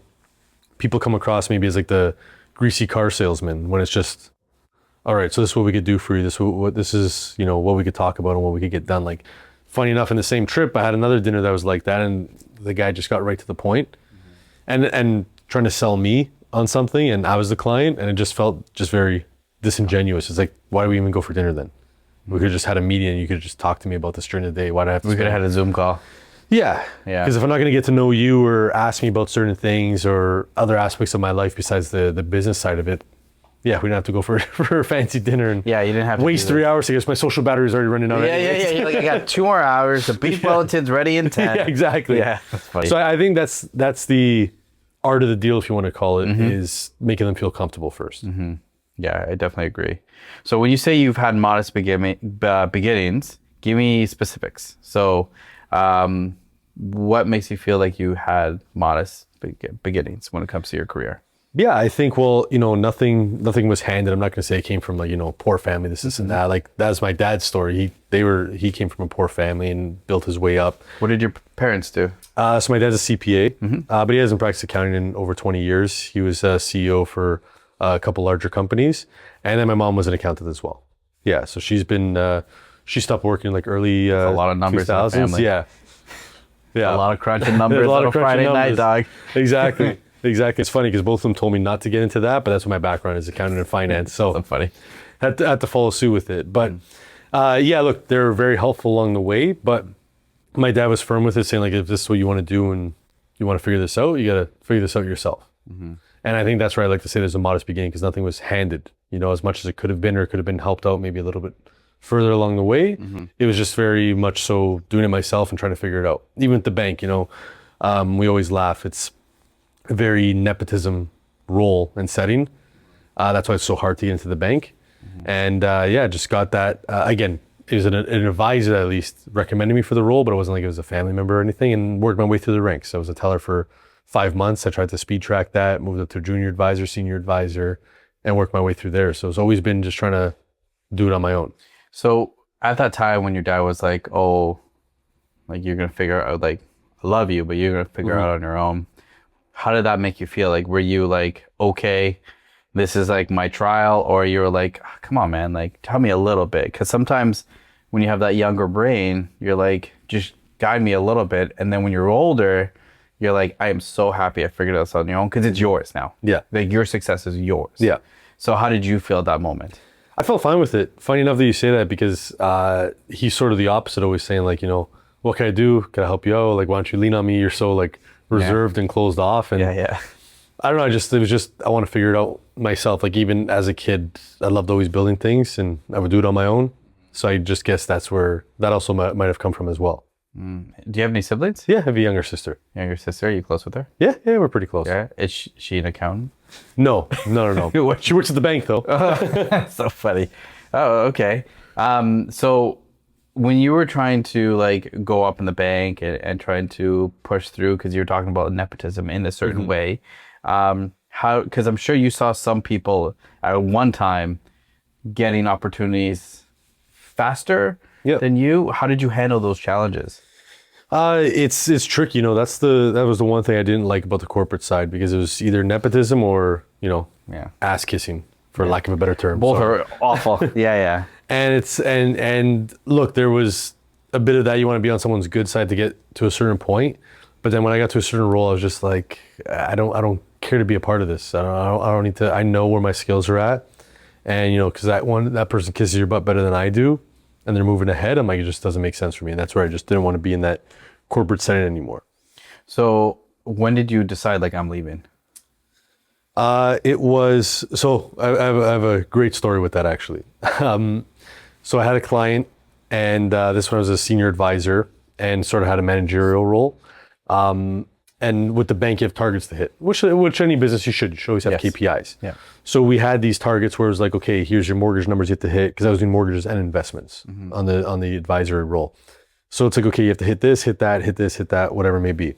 people come across maybe as like the greasy car salesman when it's just, all right, so this is what we could do for you. This is, you know, what we could talk about and what we could get done. Like, funny enough, in the same trip, I had another dinner that was like that, and the guy just got right to the point and trying to sell me on something, and I was the client, and it just felt just very disingenuous. It's like, why do we even go for dinner then? We could have just had a meeting and you could have just talked to me about this during the day. Why do I have to We could have had a Zoom call. Yeah. Because if I'm not going to get to know you or ask me about certain things or other aspects of my life besides the business side of it, we don't have to go for a fancy dinner and you didn't have to waste 3 hours because my social battery is already running out. Yeah. You're like, I got 2 more hours. The beef bulletin's ready in 10. Yeah, exactly. Yeah, that's funny. So I think that's the art of the deal, if you want to call it, is making them feel comfortable first. Yeah, I definitely agree. So when you say you've had modest beginnings, give me specifics. So what makes you feel like you had modest beginnings when it comes to your career? Yeah, I think, well, you know, nothing was handed. I'm not going to say it came from, like, you know, poor family, this and that. Like, that's my dad's story. He came from a poor family and built his way up. What did your parents do? So my dad's a CPA, but he hasn't practiced accounting in over 20 years. He was a CEO for a couple larger companies. And then my mom was an accountant as well. Yeah, so she's been, she stopped working like early a lot of numbers 2000s. In the family. Yeah. A lot of crunching numbers on a Friday night, dog. Exactly. Exactly. It's funny because both of them told me not to get into that, but that's what my background is, accounting and finance. So that's funny. Had to follow suit with it. But look, they're very helpful along the way. But my dad was firm with it, saying, like, if this is what you want to do and you want to figure this out, you got to figure this out yourself. And I think that's where I like to say there's a modest beginning, because nothing was handed, you know, as much as it could have been, or it could have been helped out maybe a little bit further along the way. It was just very much so doing it myself and trying to figure it out. Even at the bank, you know, we always laugh. It's a very nepotism role and setting. That's why it's so hard to get into the bank. And just got that. Again, it was an advisor that at least recommended me for the role, but it wasn't like it was a family member or anything, and worked my way through the ranks. I was a teller for 5 months. I tried to speed track that, moved up to junior advisor, senior advisor, and worked my way through there. So it's always been just trying to do it on my own. So at that time when your dad was like, oh, like, you're going to figure out, like, I love you, but you're going to figure out on your own. How did that make you feel? Like, were you like, okay, this is like my trial? Or you were like, oh, come on, man, like, tell me a little bit. Because sometimes when you have that younger brain, you're like, just guide me a little bit. And then when you're older, you're like, I am so happy I figured this out on your own, because it's yours now. Yeah. Like, your success is yours. Yeah. So how did you feel at that moment? I felt fine with it. Funny enough that you say that, because he's sort of the opposite, always saying, like, you know, what can I do? Can I help you out? Like, why don't you lean on me? You're so, like, reserved and closed off. And I don't know, I want to figure it out myself. Like, even as a kid, I loved always building things, and I would do it on my own. So I just guess that's where that also might have come from as well. Do you have any siblings? Yeah, I have a younger sister. Younger sister? Are you close with her? Yeah, we're pretty close. Yeah. Is she an accountant? No. She works at the bank, though. So funny. Oh, okay. So when you were trying to, like, go up in the bank and trying to push through, because you were talking about nepotism in a certain way, because I'm sure you saw some people at one time getting opportunities faster Yep. than you. How did you handle those challenges? It's tricky, you know. That was the one thing I didn't like about the corporate side, because it was either nepotism or, you know, Yeah. ass kissing, for lack of a better term. Both So- are awful. Yeah. And it's and look, there was a bit of that. You want to be on someone's good side to get to a certain point, but then when I got to a certain role, I was just like, I don't care to be a part of this. I don't need to. I know where my skills are at, and you know, because that person kisses your butt better than I do, and they're moving ahead. I'm like, it just doesn't make sense for me, and that's where I just didn't want to be in that corporate setting anymore. So when did you decide, like, I'm leaving? It was, so I have a great story with that, actually. So I had a client, and this one was a senior advisor and sort of had a managerial role. And with the bank, you have targets to hit, which any business you should always have Yes. KPIs. Yeah. So we had these targets where it was like, okay, here's your mortgage numbers you have to hit, because I was doing mortgages and investments on the advisory role. So it's like, okay, you have to hit this, hit that, hit this, hit that, whatever it may be.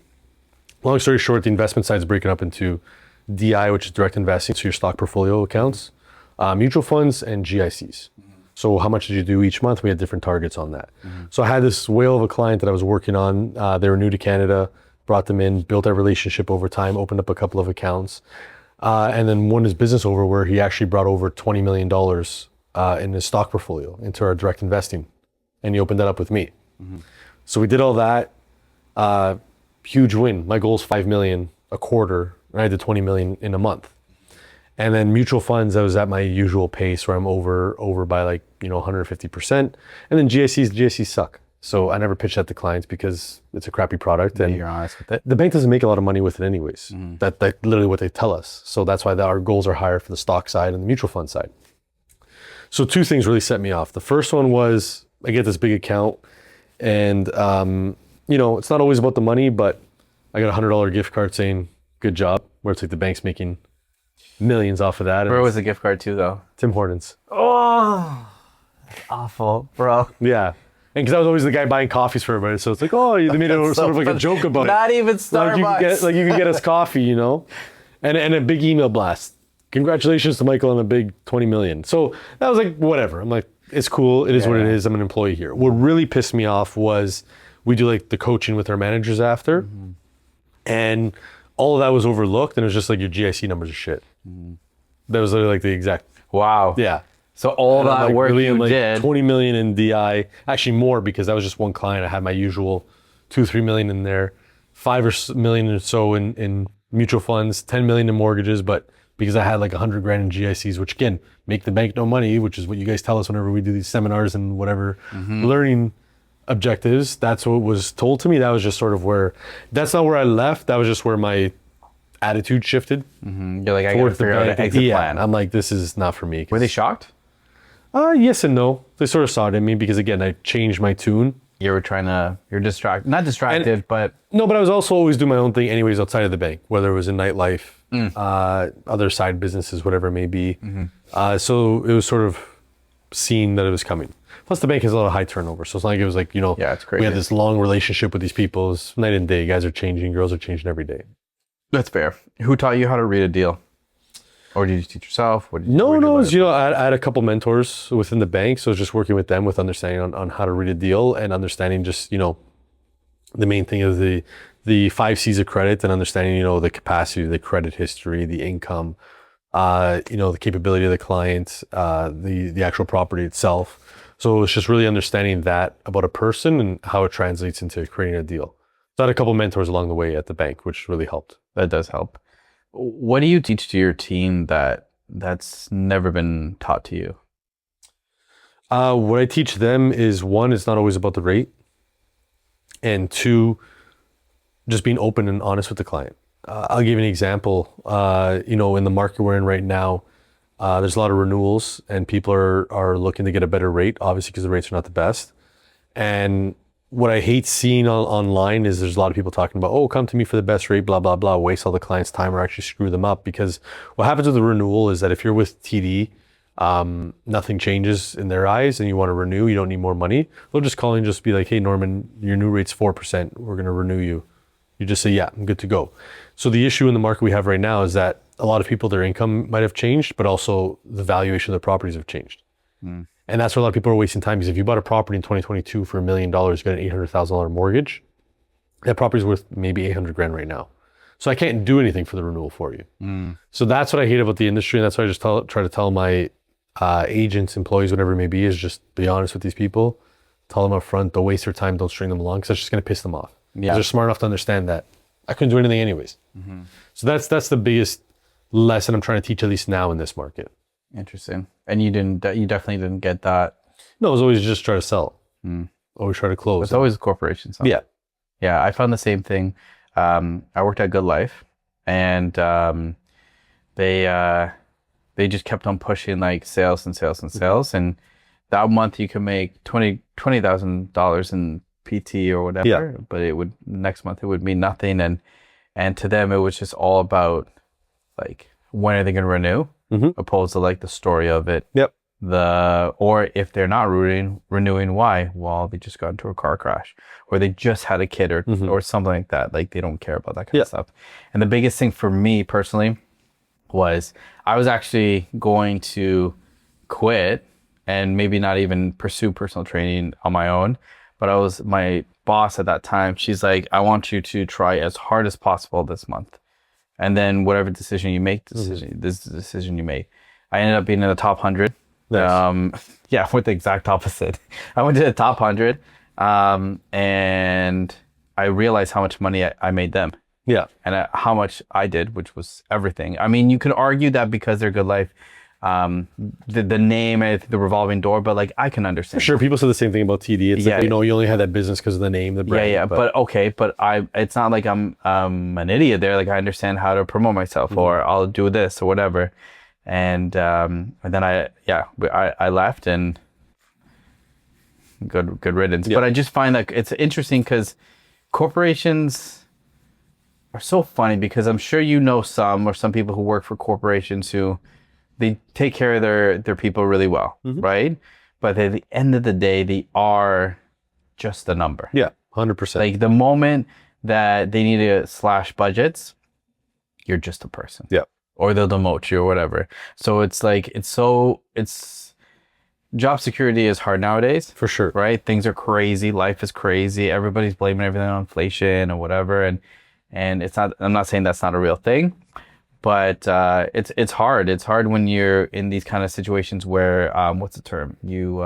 Long story short, the investment side is breaking up into DI, which is direct investing, so your stock portfolio accounts, mutual funds, and GICs. So how much did you do each month? We had different targets on that. So I had this whale of a client that I was working on. They were new to Canada, brought them in, built that relationship over time, opened up a couple of accounts, and then won his business over, where he actually brought over $20 million in his stock portfolio into our direct investing, and he opened that up with me. So we did all that. Huge win. My goal is 5 million a quarter, and I did 20 million in a month. And then mutual funds, I was at my usual pace where I'm over by, like, you know, 150%. And then GICs suck. So I never pitch that to clients because it's a crappy product, and You're honest with it. the bank doesn't make a lot of money with it anyways. That's literally what they tell us. So that's why our goals are higher for the stock side and the mutual fund side. So two things really set me off. The first one was, I get this big account, and you know, it's not always about the money, but I got a $100 gift card saying good job, where it's like the bank's making millions off of that. And Where was the gift card to, though? Tim Hortons. Oh, awful, bro. Yeah. And because I was always the guy buying coffees for everybody, so it's like, oh, they made it sort of like a joke about it. Not even Starbucks. Like you can get us coffee, you know, and a big email blast. Congratulations to Michael on a big 20 million. So that was like, whatever. I'm like, it's cool. It is what it is. I'm an employee here. What really pissed me off was we do like the coaching with our managers after, and all of that was overlooked, and it was just like, your GIC numbers are shit. That was literally like the exact, Wow. yeah. So all And I'm that like, work really, you I'm like did. 20 million in DI, actually more, because that was just one client. I had my usual 2-3 million in there, 5 million or so in mutual funds, 10 million in mortgages, but because I had like 100 grand in GICs, which again, make the bank no money, which is what you guys tell us whenever we do these seminars and whatever learning objectives, that's what was told to me. That was just sort of where, that's not where I left. That was just where my attitude shifted. You're like, I gotta towards the figure out an bank. exit Yeah, plan. I'm like, this is not for me. Were they shocked? Yes and no. They sort of saw it in me because, again, I changed my tune. You're distracted, not distracted, but No, but I was also always doing my own thing anyways outside of the bank, whether it was in nightlife, other side businesses, whatever it may be. So it was sort of seen that it was coming. Plus the bank has a lot of high turnover. So it's not like it was like, you know, Yeah, it's we had crazy. this long relationship with these people. It's night and day. Guys are changing, girls are changing every day. that's fair. Who taught you how to read a deal? Or did you teach yourself? What did you, No, where'd you no, learn it's, you know, I had a couple mentors within the bank. So I was just working with them with understanding on how to read a deal and understanding just, you know, the main thing of the 5 C's of credit, and understanding, you know, the capacity, the credit history, the income, you know, the capability of the client, the actual property itself. So it's just really understanding that about a person and how it translates into creating a deal. So I had a couple mentors along the way at the bank, which really helped. That does help. What do you teach to your team that's never been taught to you? What I teach them is, 1, it's not always about the rate, and 2, just being open and honest with the client. I'll give you an example. You know, in the market we're in right now, there's a lot of renewals, and people are looking to get a better rate, obviously because the rates are not the best. And what I hate seeing online is there's a lot of people talking about, oh, come to me for the best rate, blah, blah, blah, waste all the client's time or actually screw them up. Because what happens with the renewal is that if you're with TD, nothing changes in their eyes and you want to renew, you don't need more money. They'll just call and just be like, hey, Norman, your new rate's 4%. We're going to renew you. You just say, yeah, I'm good to go. So the issue in the market we have right now is that a lot of people, their income might have changed, but also the valuation of their properties have changed. And that's where a lot of people are wasting time, because if you bought a property in 2022 for $1 million, you got an $800,000 mortgage, that property's worth maybe 800 grand right now. So I can't do anything for the renewal for you. So that's what I hate about the industry. And that's why I just try to tell my agents, employees, whatever it may be, is just be honest with these people. Tell them up front, don't waste their time, don't string them along, because that's just going to piss them off. Yeah. They're smart enough to understand that I couldn't do anything anyways. So that's the biggest lesson I'm trying to teach, at least now in this market. Interesting. And you definitely didn't get that. No, it was always just try to sell. Always try to close. It's always a corporation. So. Yeah. Yeah, I found the same thing. I worked at Good Life, and they just kept on pushing like sales and sales and sales. And that month you could make $20,000 in PT or whatever, but next month it would mean nothing. And to them, it was just all about like, when are they going to renew, opposed to like the story of it. Yep. Or if they're not renewing, why? Well, they just got into a car crash, or they just had a kid, or something like that. Like, they don't care about that kind of stuff. And the biggest thing for me personally was I was actually going to quit and maybe not even pursue personal training on my own. But my boss at that time, she's like, I want you to try as hard as possible this month. And then whatever decision you make, this is the decision you made. I ended up being in the top 100. Nice. With the exact opposite. I went to the top 100, and I realized how much money I made them. Yeah. And how much I did, which was everything. I mean, you could argue that because they're Good Life, the name and the revolving door, but like, I can understand. For sure, people say the same thing about TD. It's like, you only had that business because of the name, the brand. But it's not like I'm an idiot there. Like, I understand how to promote myself, or I'll do this or whatever. And then I left, and good riddance. But I just find that it's interesting because corporations are so funny, because I'm sure some people who work for corporations who they take care of their people really well, right? But at the end of the day, they are just a number. Yeah, 100%. Like, the moment that they need to slash budgets, you're just a person. Yeah. Or they'll demote you or whatever. So it's like, job security is hard nowadays. For sure. Right? Things are crazy. Life is crazy. Everybody's blaming everything on inflation or whatever. And it's not, I'm not saying that's not a real thing, but it's hard. It's hard when you're in these kind of situations where, what's the term? You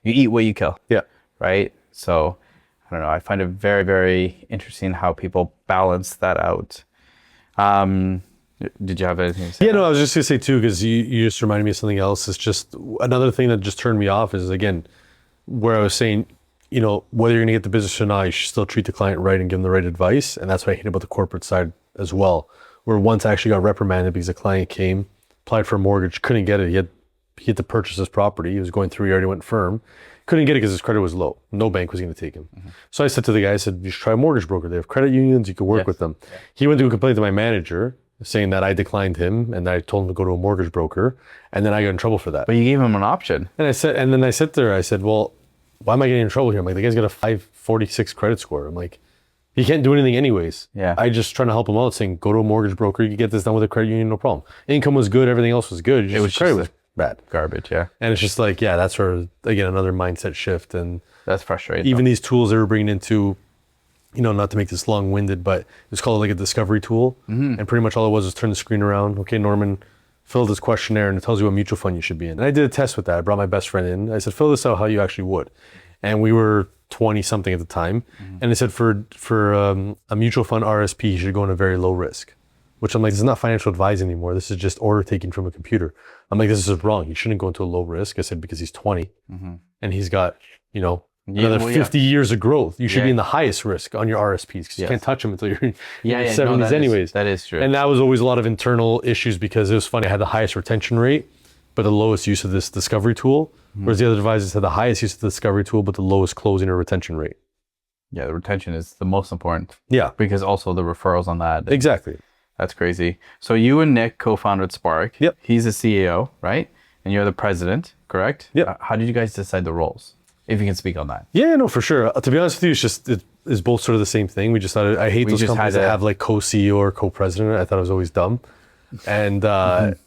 eat what you kill. Yeah. Right? So I don't know. I find it very, very interesting how people balance that out. Did you have anything to say? Yeah, no, I was just going to say too, because you just reminded me of something else. It's just another thing that just turned me off is, again, where I was saying, whether you're going to get the business or not, you should still treat the client right and give them the right advice. And that's what I hate about the corporate side as well, where once I actually got reprimanded because a client came, applied for a mortgage, couldn't get it. He had to purchase this property. He was going through, he already went firm. Couldn't get it because his credit was low. No bank was going to take him. So I said to the guy, you should try a mortgage broker. They have credit unions. You could work with them. Yeah. He went to complain to my manager, saying that I declined him and I told him to go to a mortgage broker, and then I got in trouble for that. But you gave him an option. And I said, well, why am I getting in trouble here? I'm like, the guy's got a 546 credit score. I'm like, he can't do anything anyways. Yeah. I just trying to help him out, saying, go to a mortgage broker. You can get this done with a credit union, no problem. Income was good. Everything else was good. Credit was bad. Garbage, yeah. And it's just like, that's where, again, another mindset shift. And that's frustrating. Even these tools they were bringing into, not to make this long-winded, but it's called like a discovery tool. And pretty much all it was turn the screen around. Okay, Norman, fill this questionnaire and it tells you what mutual fund you should be in. And I did a test with that. I brought my best friend in. I said, fill this out how you actually would. And we were 20 something at the time. And I said, for a mutual fund RSP, you should go in a very low risk, which I'm like, this is not financial advice anymore. This is just order taking from a computer. I'm like, this is wrong. You shouldn't go into a low risk. I said, because he's 20 and he's got, another 50 years of growth. You should be in the highest risk on your RSPs, because you can't touch them until you're in your 70s anyways. That is true. And that was always a lot of internal issues, because it was funny. I had the highest retention rate, but the lowest use of this discovery tool, whereas the other advisors had the highest use of the discovery tool, but the lowest closing or retention rate. Yeah, the retention is the most important. Yeah. Because also the referrals on that. Exactly. That's crazy. So you and Nick co-founded Spark. Yep. He's the CEO, right? And you're the president, correct? Yep. How did you guys decide the roles? If you can speak on that. Yeah, no, for sure. To be honest with you, it's both sort of the same thing. We just thought, I hate those companies that have like co-CEO or co-president. I thought it was always dumb. And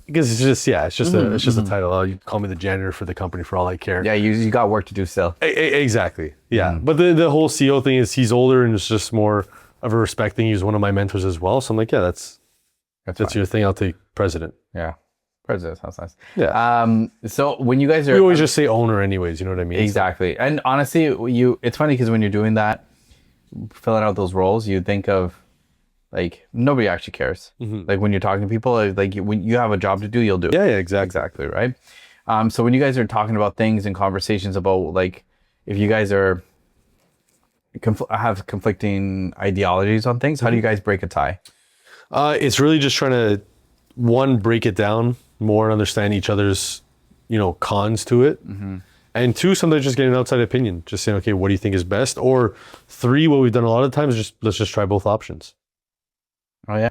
because it's just a title. Oh, you call me the janitor for the company for all I care. Yeah, you got work to do still. Exactly. Yeah. But the whole CEO thing is he's older and it's just more of a respect thing. He's one of my mentors as well. So I'm like, yeah, that's your thing. I'll take president. Yeah. President sounds nice. Yeah. So when you guys are, We always just say owner anyways, you know what I mean? exactly. And honestly, it's funny because when you're doing that, filling out those roles, you think of like nobody actually cares. Like when you're talking to people, like when you have a job to do, you'll do it. Yeah, exactly. Exactly, right? So when you guys are talking about things and conversations about like if you guys are have conflicting ideologies on things, how do you guys break a tie? It's really just trying to, one, break it down more and understand each other's, cons to it. And two, sometimes just getting an outside opinion, just saying, okay, what do you think is best? Or three, what we've done a lot of times is let's just try both options. Oh yeah.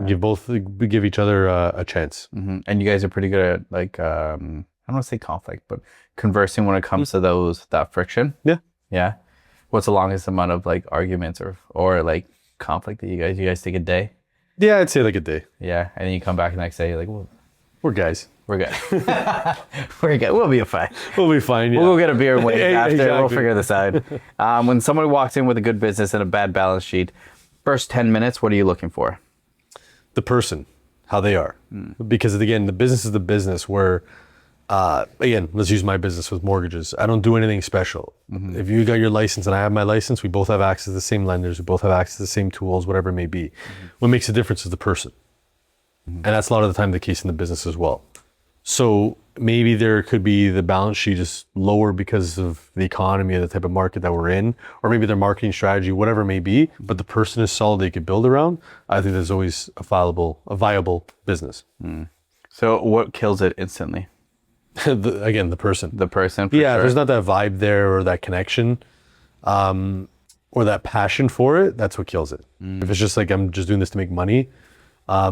Give each other a chance. And you guys are pretty good at like, I don't want to say conflict, but conversing when it comes to that friction. Yeah. Yeah. What's the longest amount of like arguments or like conflict that you guys take a day? Yeah, I'd say like a day. Yeah. And then you come back the next day, you're like, well, we're guys. we're good. We're good. We'll be fine. We'll be fine. Yeah. We'll go get a beer and wait after. Exactly. We'll figure this out. When someone walks in with a good business and a bad balance sheet, first 10 minutes, what are you looking for? The person, how they are. Because again, the business is the business where, again, let's use my business with mortgages. I don't do anything special. If you got your license and I have my license, we both have access to the same lenders. We both have access to the same tools, whatever it may be. What makes a difference is the person. And that's a lot of the time the case in the business as well. So maybe there could be the balance sheet is lower because of the economy and the type of market that we're in, or maybe their marketing strategy, whatever it may be, but the person is solid they could build around. I think there's always a viable business. So what kills it instantly? Again, the person. The person, for Yeah, sure. there's not that vibe there or that connection or that passion for it, that's what kills it. If it's just like, I'm just doing this to make money,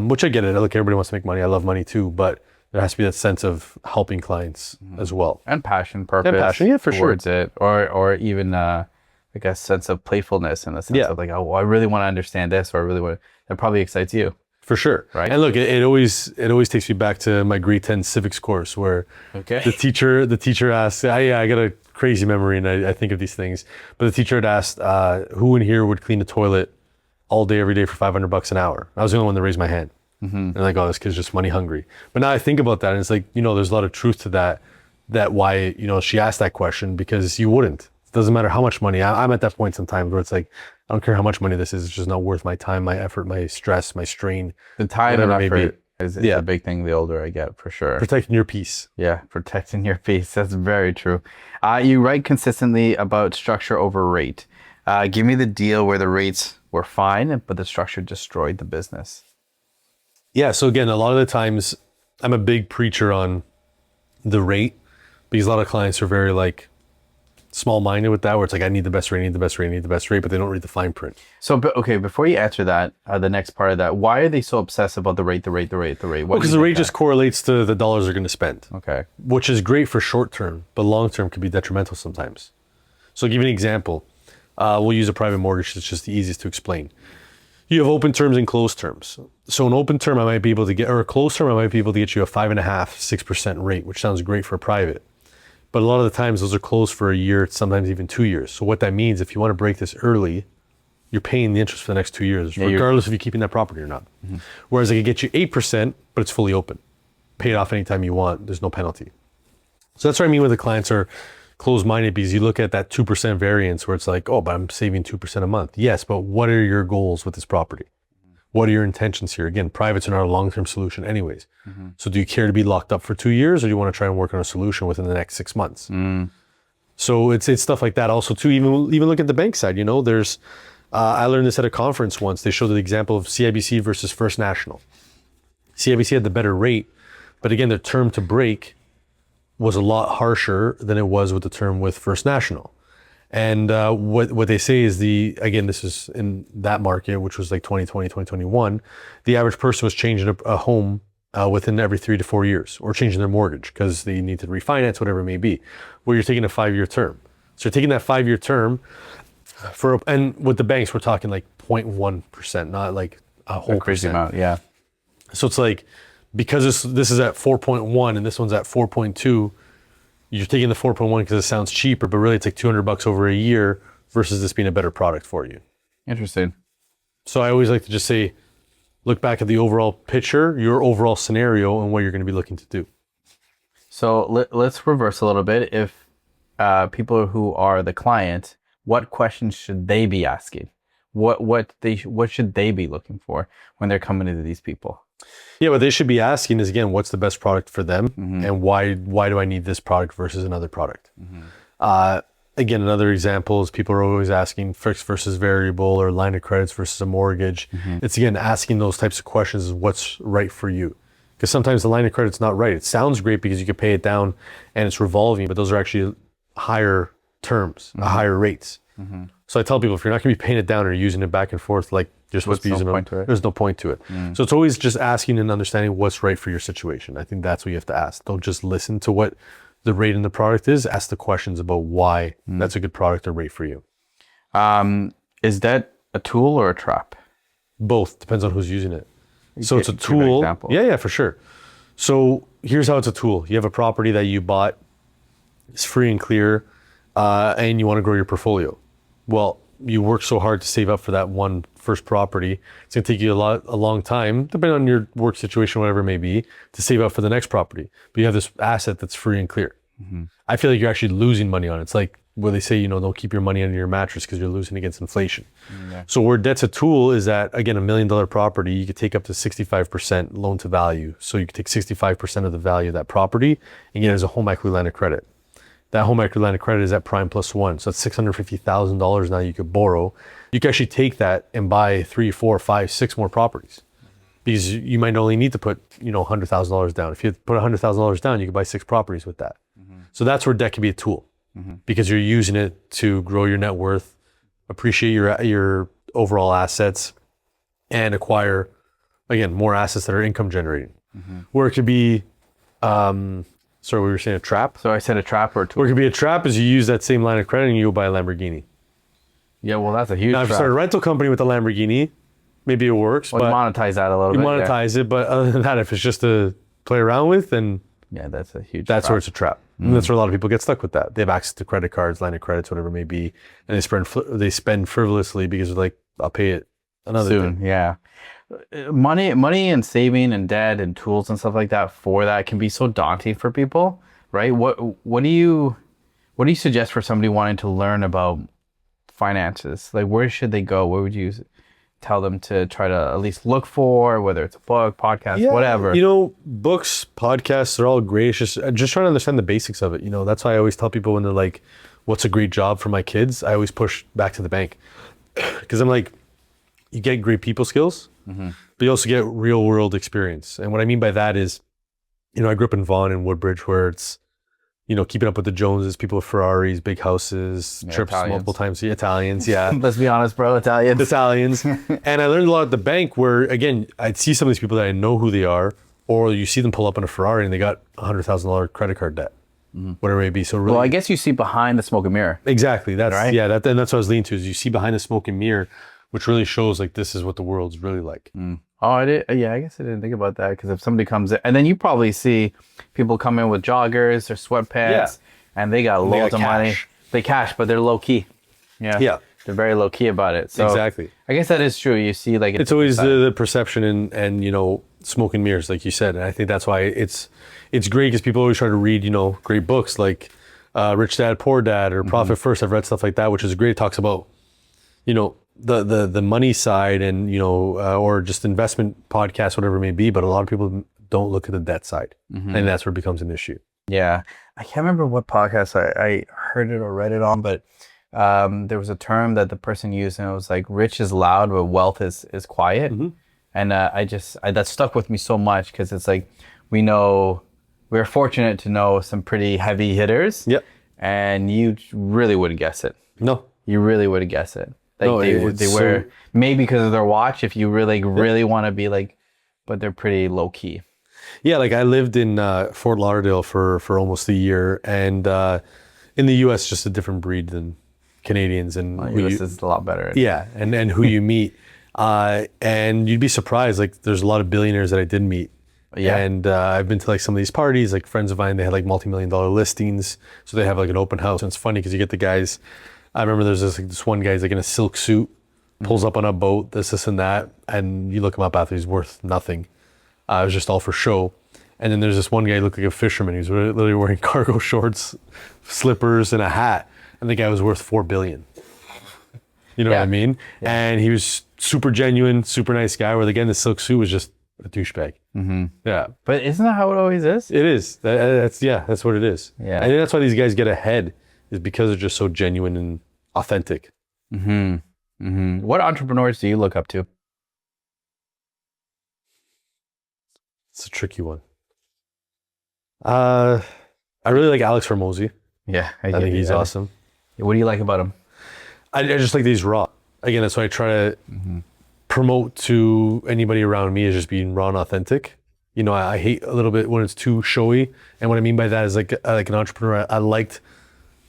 which I get it. Look, everybody wants to make money. I love money too, but there has to be that sense of helping clients as well. And passion, purpose. And passion, yeah, for sure. Towards it. Or even like a sense of playfulness in the sense of like, oh, I really want to understand this, or I really want to, that probably excites you. For sure. Right. And look, it always takes me back to my grade 10 civics course where the teacher asked, I got a crazy memory and I think of these things, but the teacher had asked, who in here would clean the toilet all day, every day for $500 an hour? I was the only one that raised my hand. And like, oh, this kid's just money hungry. But now I think about that and it's like, there's a lot of truth to that why, she asked that question, because you wouldn't. It doesn't matter how much money. I'm at that point sometimes where it's like, I don't care how much money this is. It's just not worth my time, my effort, my stress, my strain. The time and whatever it may effort is a big thing the older I get, for sure. Protecting your peace. Yeah, protecting your peace. That's very true. You write consistently about structure over rate. Give me the deal where the rates were fine, but the structure destroyed the business. Yeah, so again, a lot of the times I'm a big preacher on the rate, because a lot of clients are very like small-minded with that, where it's like, I need the best rate, but they don't read the fine print. So, okay, before you answer that, the next part of that, why are they so obsessed about the rate? Because the rate just correlates to the dollars they're going to spend. Okay. Which is great for short term, but long term could be detrimental sometimes. So I'll give you an example. We'll use a private mortgage. It's just the easiest to explain. You have open terms and closed terms. So an open term, or a closed term, I might be able to get you a 5.5%, 6% rate, which sounds great for a private. But a lot of the times those are closed for a year, sometimes even 2 years. So what that means, if you want to break this early, you're paying the interest for the next 2 years, regardless if you're keeping that property or not. Whereas I could get you 8%, but it's fully open. Pay it off anytime you want. There's no penalty. So that's what I mean when the clients are closed-minded, because you look at that 2% variance where it's like, oh, but I'm saving 2% a month. Yes, but what are your goals with this property? What are your intentions here? Again, privates are not a long-term solution anyways. So do you care to be locked up for 2 years, or do you want to try and work on a solution within the next 6 months? So it's stuff like that. Also, too, even look at the bank side. There's, I learned this at a conference once. They showed the example of CIBC versus First National. CIBC had the better rate, but again, their term to break was a lot harsher than it was with the term with First National. And what they say is this is in that market, which was like 2020, 2021, the average person was changing a home within every 3 to 4 years, or changing their mortgage because they need to refinance, whatever it may be, where you're taking a 5-year term. So you're taking that 5-year term and with the banks, we're talking like 0.1%, not like a whole crazy percent. amount, yeah. So it's like, because this is at 4.1 and this one's at 4.2, you're taking the 4.1 because it sounds cheaper, but really it's like $200 over a year versus this being a better product for you. Interesting. So I always like to just say, look back at the overall picture, your overall scenario, and what you're going to be looking to do. So let's reverse a little bit. If people who are the client, what questions should they be asking? What should they be looking for when they're coming to these people? Yeah, what they should be asking is, again, what's the best product for them, and why do I need this product versus another product? Again, another example is people are always asking fixed versus variable, or line of credits versus a mortgage. It's, again, asking those types of questions is what's right for you. Because sometimes the line of credit's not right. It sounds great because you can pay it down and it's revolving, but those are actually higher terms, higher rates. So I tell people, if you're not going to be paying it down or using it back and forth like you're supposed to be using it, there's no point to it. So it's always just asking and understanding what's right for your situation. I think that's what you have to ask. Don't just listen to what the rate in the product is. Ask the questions about why that's a good product or rate for you. Is that a tool or a trap? Both. Depends on who's using it. So it's a tool. Yeah, for sure. So here's how it's a tool. You have a property that you bought. It's free and clear, and you want to grow your portfolio. Well, you work so hard to save up for that one first property. It's going to take you a long time, depending on your work situation, whatever it may be, to save up for the next property. But you have this asset that's free and clear. I feel like you're actually losing money on it. It's like where they say, don't keep your money under your mattress because you're losing against inflation. So where debt's a tool is that, again, $1 million property, you could take up to 65% loan to value. So you could take 65% of the value of that property and get it as a home equity line of credit. That home equity line of credit is at prime plus one. So that's $650,000 now you could borrow. You can actually take that and buy 3, 4, 5, 6 more properties. Because you might only need to put, $100,000 down. If you put $100,000 down, you can buy 6 properties with that. So that's where debt can be a tool, because you're using it to grow your net worth, appreciate your overall assets, and acquire, again, more assets that are income generating. Where it could be, sorry, we were saying a trap. So I said a trap or a tool. Or it could be a trap is you use that same line of credit and you go buy a Lamborghini. Yeah, well, that's a huge Now, if you start a rental company with a Lamborghini, maybe it works. Well, but monetize that a little bit. You monetize it, but other than that, if it's just to play around with, then yeah, that's a huge that's trap. where it's a trap. And that's where a lot of people get stuck with that. They have access to credit cards, line of credits, whatever it may be, and they spend frivolously because they're like, I'll pay it another soon. thing. Yeah. Money and saving and debt and tools and stuff like that for that can be so daunting for people, right? What do you suggest for somebody wanting to learn about finances? Like, where should they go? Where would you tell them to try to at least look for, whether it's a book, podcast, whatever? Books, podcasts, they're all great. It's just trying to understand the basics of it. That's why I always tell people when they're like, what's a great job for my kids? I always push back to the bank. Because I'm like, you get great people skills, but you also get real world experience. And what I mean by that is, I grew up in Vaughan and Woodbridge, where it's, keeping up with the Joneses, people with Ferraris, big houses, trips Italians. multiple times. The Italians, yeah. Let's be honest, bro, Italians. And I learned a lot at the bank where, again, I'd see some of these people that I know who they are, or you see them pull up in a Ferrari and they got $100,000 credit card debt, whatever it may be. So really, well, I guess you see behind the smoke and mirror. Exactly. That's right. Yeah, and that's what I was leaning to, is you see behind the smoke and mirror, which really shows like this is what the world's really like. Oh, I did. Yeah, I guess I didn't think about that, because if somebody comes in, and then you probably see people come in with joggers or sweatpants, and they got loads of money. They cash, but they're low key. Yeah. They're very low key about it. So exactly. I guess that is true. You see, like it's always the perception and smoke and mirrors, like you said. And I think that's why it's great, because people always try to read great books like Rich Dad Poor Dad or Profit First. I've read stuff like that, which is great. It talks about the money side and or just investment podcasts, whatever it may be, but a lot of people don't look at the debt side, and that's where it becomes an issue. Yeah, I can't remember what podcast I heard it or read it on, but there was a term that the person used, and it was like, rich is loud but wealth is quiet. And that stuck with me so much, because it's like, we're fortunate to know some pretty heavy hitters. Yep. And you really wouldn't guess it. No, you really wouldn't guess it. Like they wear, maybe because of their watch, if you really want to be like, but they're pretty low key. Yeah, like I lived in Fort Lauderdale for almost a year, and in the U.S., just a different breed than Canadians, and US is a lot better. Yeah, and who you meet. And you'd be surprised, like there's a lot of billionaires that I did meet. Yeah. And I've been to like some of these parties, like friends of mine, they had like multi-million-dollar listings. So they have like an open house. And it's funny because you get the guys, I remember there's this one guy's like in a silk suit, pulls up on a boat, this and that. And you look him up after, he's worth nothing. It was just all for show. And then there's this one guy who looked like a fisherman. He was literally wearing cargo shorts, slippers, and a hat. And the guy was worth $4 billion. You know what I mean? Yeah. And he was super genuine, super nice guy. Where again, the silk suit was just a douchebag. Mm-hmm. Yeah. But isn't that how it always is? It is. That's what it is. Yeah. I think that's why these guys get ahead, is because they're just so genuine and authentic. Mm-hmm. Mm-hmm. What entrepreneurs do you look up to? It's a tricky one. I really like Alex Hormozi. Yeah. I think he's awesome. What do you like about him? I just like that he's raw. Again, that's why I try to promote to anybody around me, is just being raw and authentic. You know, I hate a little bit when it's too showy. And what I mean by that is like an entrepreneur I liked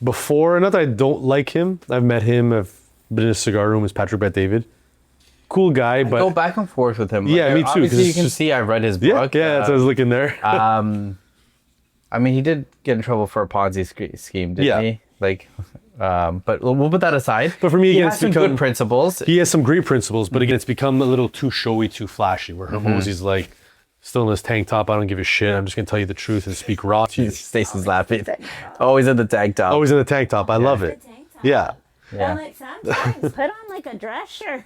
before. Not that I don't like him. I've met him. I've been in a cigar room with Patrick Bet-David. Cool guy, but I go back and forth with him. Yeah, me too. Obviously, you can see I read his book. Yeah, that's what I was looking there. I mean, he did get in trouble for a Ponzi scheme, didn't he? Like, but we'll put that aside. But for me, again, he has some good principles. He has some great principles, but again, it's become a little too showy, too flashy. Where Hormozi's like, still in this tank top, I don't give a shit. I'm just gonna tell you the truth and speak raw to you. Stacey's laughing. Always in the tank top. Always in the tank top. I love it. Yeah. Yeah. Like sometimes put on like a dress shirt.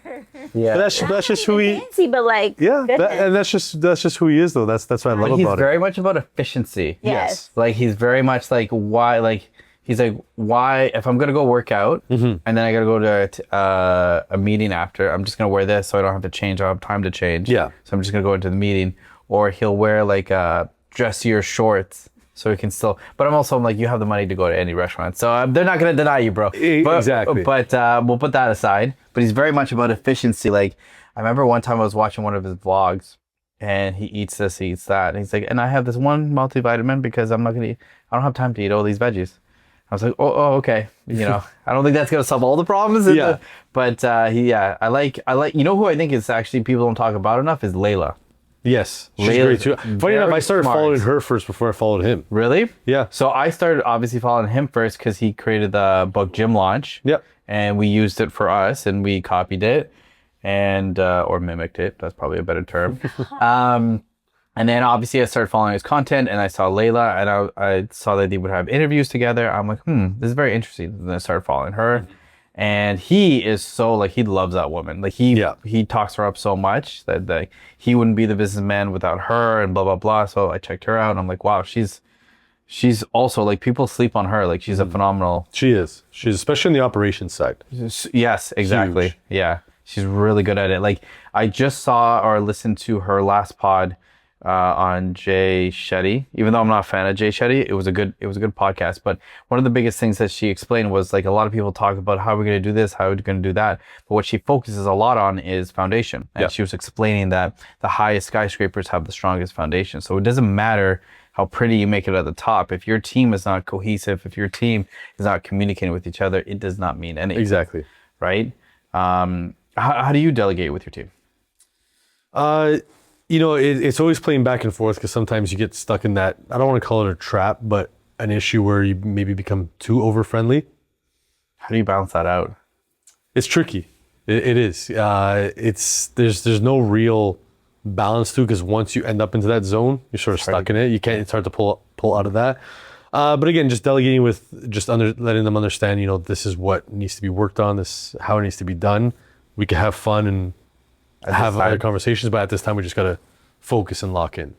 Yeah. But that's just who he. Fancy, but like. Yeah. And that's just who he is, though. That's what I love about He's it. very much about efficiency. Yes. Like he's very much like why he's like why if I'm gonna go work out and then I gotta go to a meeting after, I'm just gonna wear this so I don't have to change. I have time to change. Yeah. So I'm just gonna go into the meeting, or he'll wear like dressier shorts. So he can still, but I'm like, you have the money to go to any restaurant. So they're not going to deny you, bro. Exactly. But we'll put that aside. But he's very much about efficiency. Like, I remember one time I was watching one of his vlogs and he eats this, he eats that. And he's like, and I have this one multivitamin because I don't have time to eat all these veggies. I was like, oh, okay. You know, I don't think that's going to solve all the problems. But I like, you know who I think is actually people don't talk about enough is Layla. Yes, she's great too. Funny enough, I started following her first before I followed him. Really? Yeah. So I started obviously following him first because he created the book Gym Launch. Yep. And we used it for us and we copied it and or mimicked it. That's probably a better term. And then obviously I started following his content and I saw Layla and I saw that they would have interviews together. I'm like, this is very interesting. And then I started following her. And he is so like, he loves that woman. Like he talks her up so much that he wouldn't be the businessman without her and blah, blah, blah. So I checked her out and I'm like, wow, she's also like, people sleep on her. Like she's a phenomenal. She is. She's especially on the operations side. Yes, exactly. Huge. Yeah. She's really good at it. Like I just saw or listened to her last pod on Jay Shetty. Even though I'm not a fan of Jay Shetty, it was a good podcast. But one of the biggest things that she explained was like a lot of people talk about how we're going to do this, how we're going to do that. But what she focuses a lot on is foundation. And she was explaining that the highest skyscrapers have the strongest foundation. So it doesn't matter how pretty you make it at the top. If your team is not cohesive, if your team is not communicating with each other, it does not mean anything. Exactly. Right? How do you delegate with your team? You know, it's always playing back and forth because sometimes you get stuck in that, I don't want to call it a trap, but an issue where you maybe become too over-friendly. How do you balance that out? It's tricky. It is. There's no real balance to it because once you end up into that zone, you're sort of stuck in it. You can't, it's hard to pull out of that. But again, just delegating with just letting them understand, you know, this is what needs to be worked on, this is how it needs to be done. We can have fun and have other conversations, but at this time we just gotta focus and lock in.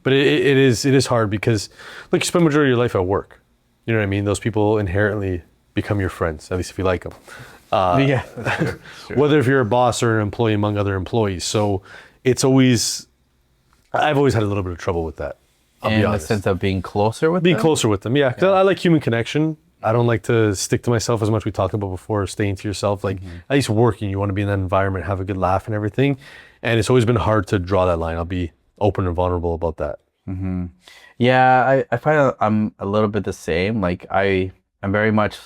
But it is hard because look, you spend majority of your life at work. You know what I mean? Those people inherently become your friends, at least if you like them. Whether if you're a boss or an employee among other employees. So it's always, I've always had a little bit of trouble with that. I'll be honest. In the sense of being closer with being them? closer with them, yeah. Because I like human connection. I don't like to stick to myself as much. We talked about before, staying to yourself. Like at least working, you want to be in that environment, have a good laugh and everything. And it's always been hard to draw that line. I'll be open and vulnerable about that. Yeah, I find I'm a little bit the same. Like I'm very much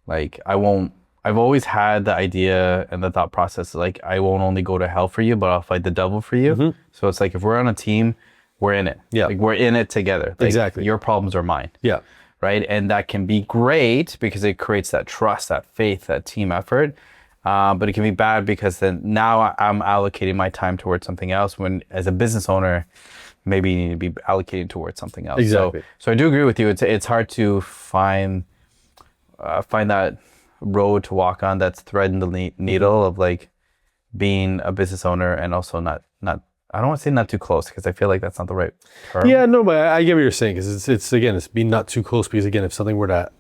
like I won't I've always had the idea and the thought process like I won't only go to hell for you, but I'll fight the devil for you. So it's like if we're on a team, we're in it. Yeah. Like we're in it together. Like, Exactly. Your problems are mine. Yeah. Right. And that can be great because it creates that trust, that faith, that team effort. But it can be bad because then now I'm allocating my time towards something else when as a business owner, maybe you need to be allocating towards something else. Exactly. So I do agree with you. It's hard to find that road to walk on that's threading the needle of like being a business owner and also not I don't want to say not too close because I feel like that's not the right term. Yeah, no, but I get what you're saying because it's being not too close because again, if something were to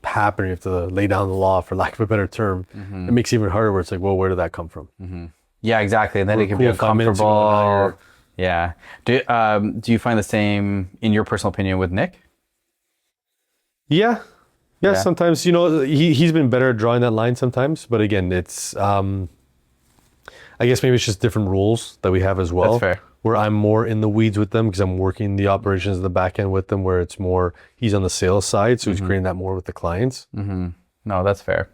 happen, you have to lay down the law for lack of a better term. It makes it even harder where it's like, well, where did that come from? Yeah, exactly. And then it can be cool 5 minutes ago, now uncomfortable. you're- Yeah. Do you find the same in your personal opinion with Nick? Yeah. Sometimes, he's been better at drawing that line sometimes, but again, it's, I guess maybe it's just different rules that we have as well. That's fair. Where I'm more in the weeds with them because I'm working the operations in the back end with them where it's more, he's on the sales side. So he's creating that more with the clients. No, that's fair.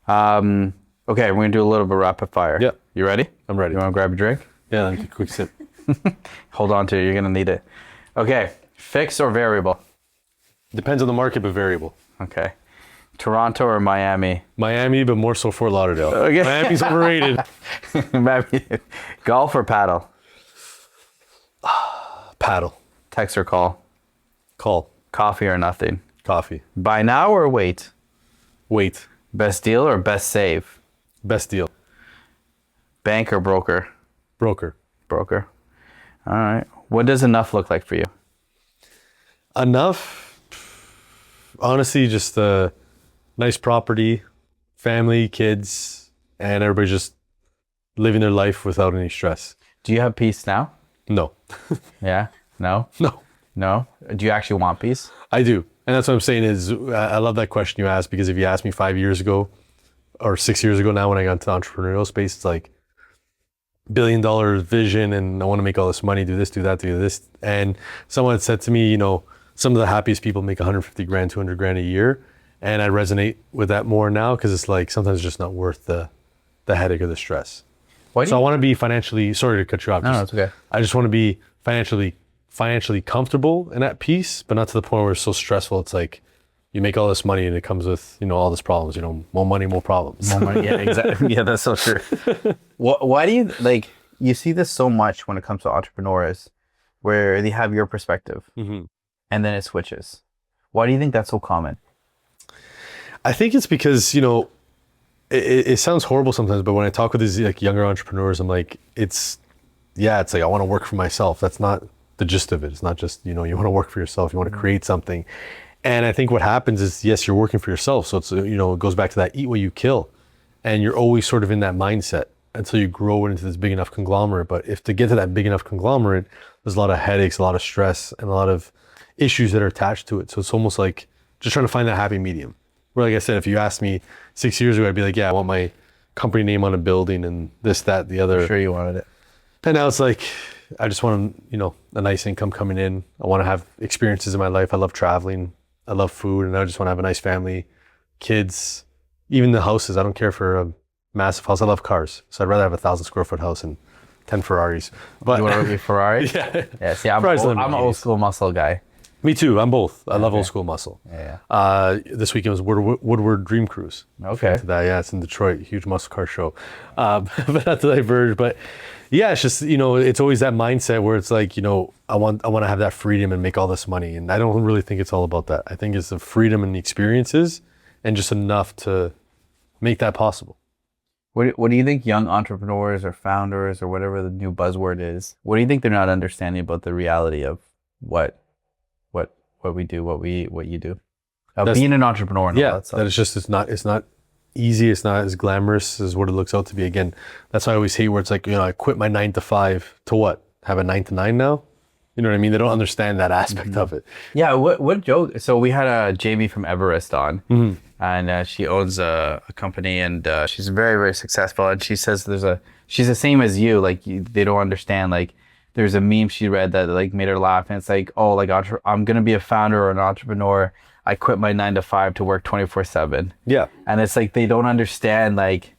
Okay, we're going to do a little bit of rapid fire. Yeah. You ready? I'm ready. You want to grab a drink? Yeah, I'll take a quick sip. Hold on to it. You're going to need it. Okay. Fixed or variable? Depends on the market, but variable. Okay. Toronto or Miami? Miami, but more so Fort Lauderdale. Okay. Miami's overrated. Miami. Golf or paddle? Paddle. Text or call? Call. Coffee or nothing? Coffee. Buy now or wait? Wait. Best deal or best save? Best deal. Bank or broker? Broker. Broker. All right. What does enough look like for you? Enough. Honestly, just a nice property, family, kids, and everybody just living their life without any stress. Do you have peace now? No. Yeah? No? No. No? Do you actually want peace? I do. And that's what I'm saying is I love that question you asked because if you asked me 5 years ago or 6 years ago now when I got into the entrepreneurial space, it's like $1 billion vision and I want to make all this money, do this, do that, do this. And someone had said to me, some of the happiest people make 150 grand, 200 grand a year. And I resonate with that more now because it's like sometimes it's just not worth the headache or the stress. Why do So I you- want to be financially, sorry to cut you off. No, it's okay. I just want to be financially comfortable and at peace, but not to the point where it's so stressful. It's like you make all this money and it comes with, all this problems, more money, more problems. Yeah, exactly. Yeah, that's so true. Why do you like? You see this so much when it comes to entrepreneurs, where they have your perspective, and then it switches. Why do you think that's so common? I think it's because, it sounds horrible sometimes, but when I talk with these like younger entrepreneurs, I'm like, it's like, I want to work for myself. That's not the gist of it. It's not just, you want to work for yourself. You want to create something. And I think what happens is, yes, you're working for yourself. So it's, it goes back to that eat what you kill. And you're always sort of in that mindset until you grow into this big enough conglomerate. But if to get to that big enough conglomerate, there's a lot of headaches, a lot of stress, and a lot of issues that are attached to it. So it's almost like just trying to find that happy medium. Where, like I said, if you asked me 6 years ago, I'd be like, yeah, I want my company name on a building and this, that, the other. Sure, you wanted it. And now it's like, I just want, a nice income coming in. I want to have experiences in my life. I love traveling. I love food. And I just want to have a nice family, kids, even the houses. I don't care for a massive house. I love cars. So I'd rather have a 1,000 square foot house and 10 Ferraris. But You want to be Ferrari? yeah, See, I'm Ferraris an Lamborghinis. old school muscle guy. Me too. I'm both. I love old school muscle. Yeah. This weekend was Woodward Dream Cruise. Okay. To that, yeah, it's in Detroit. Huge muscle car show. But not to diverge. But yeah, it's just it's always that mindset where it's like I want to have that freedom and make all this money, and I don't really think it's all about that. I think it's the freedom and the experiences, and just enough to make that possible. What do you think young entrepreneurs or founders or whatever the new buzzword is? What do you think they're not understanding about the reality of what we do, what you do? Being an entrepreneur and all that stuff. That it's not easy. It's not as glamorous as what it looks out to be. Again, that's why I always hate where it's like, I quit my 9 to 5 to what? Have a 9 to 9 now? You know what I mean? They don't understand that aspect of it. Yeah, what joke? So we had Jamie from Everest on, and she owns a company, and she's very, very successful. And she says she's the same as you. Like they don't understand. Like there's a meme she read that like made her laugh, and it's like, oh, like I'm gonna be a founder or an entrepreneur. I quit my 9 to 5 to work 24/7. Yeah. And it's like, they don't understand, like,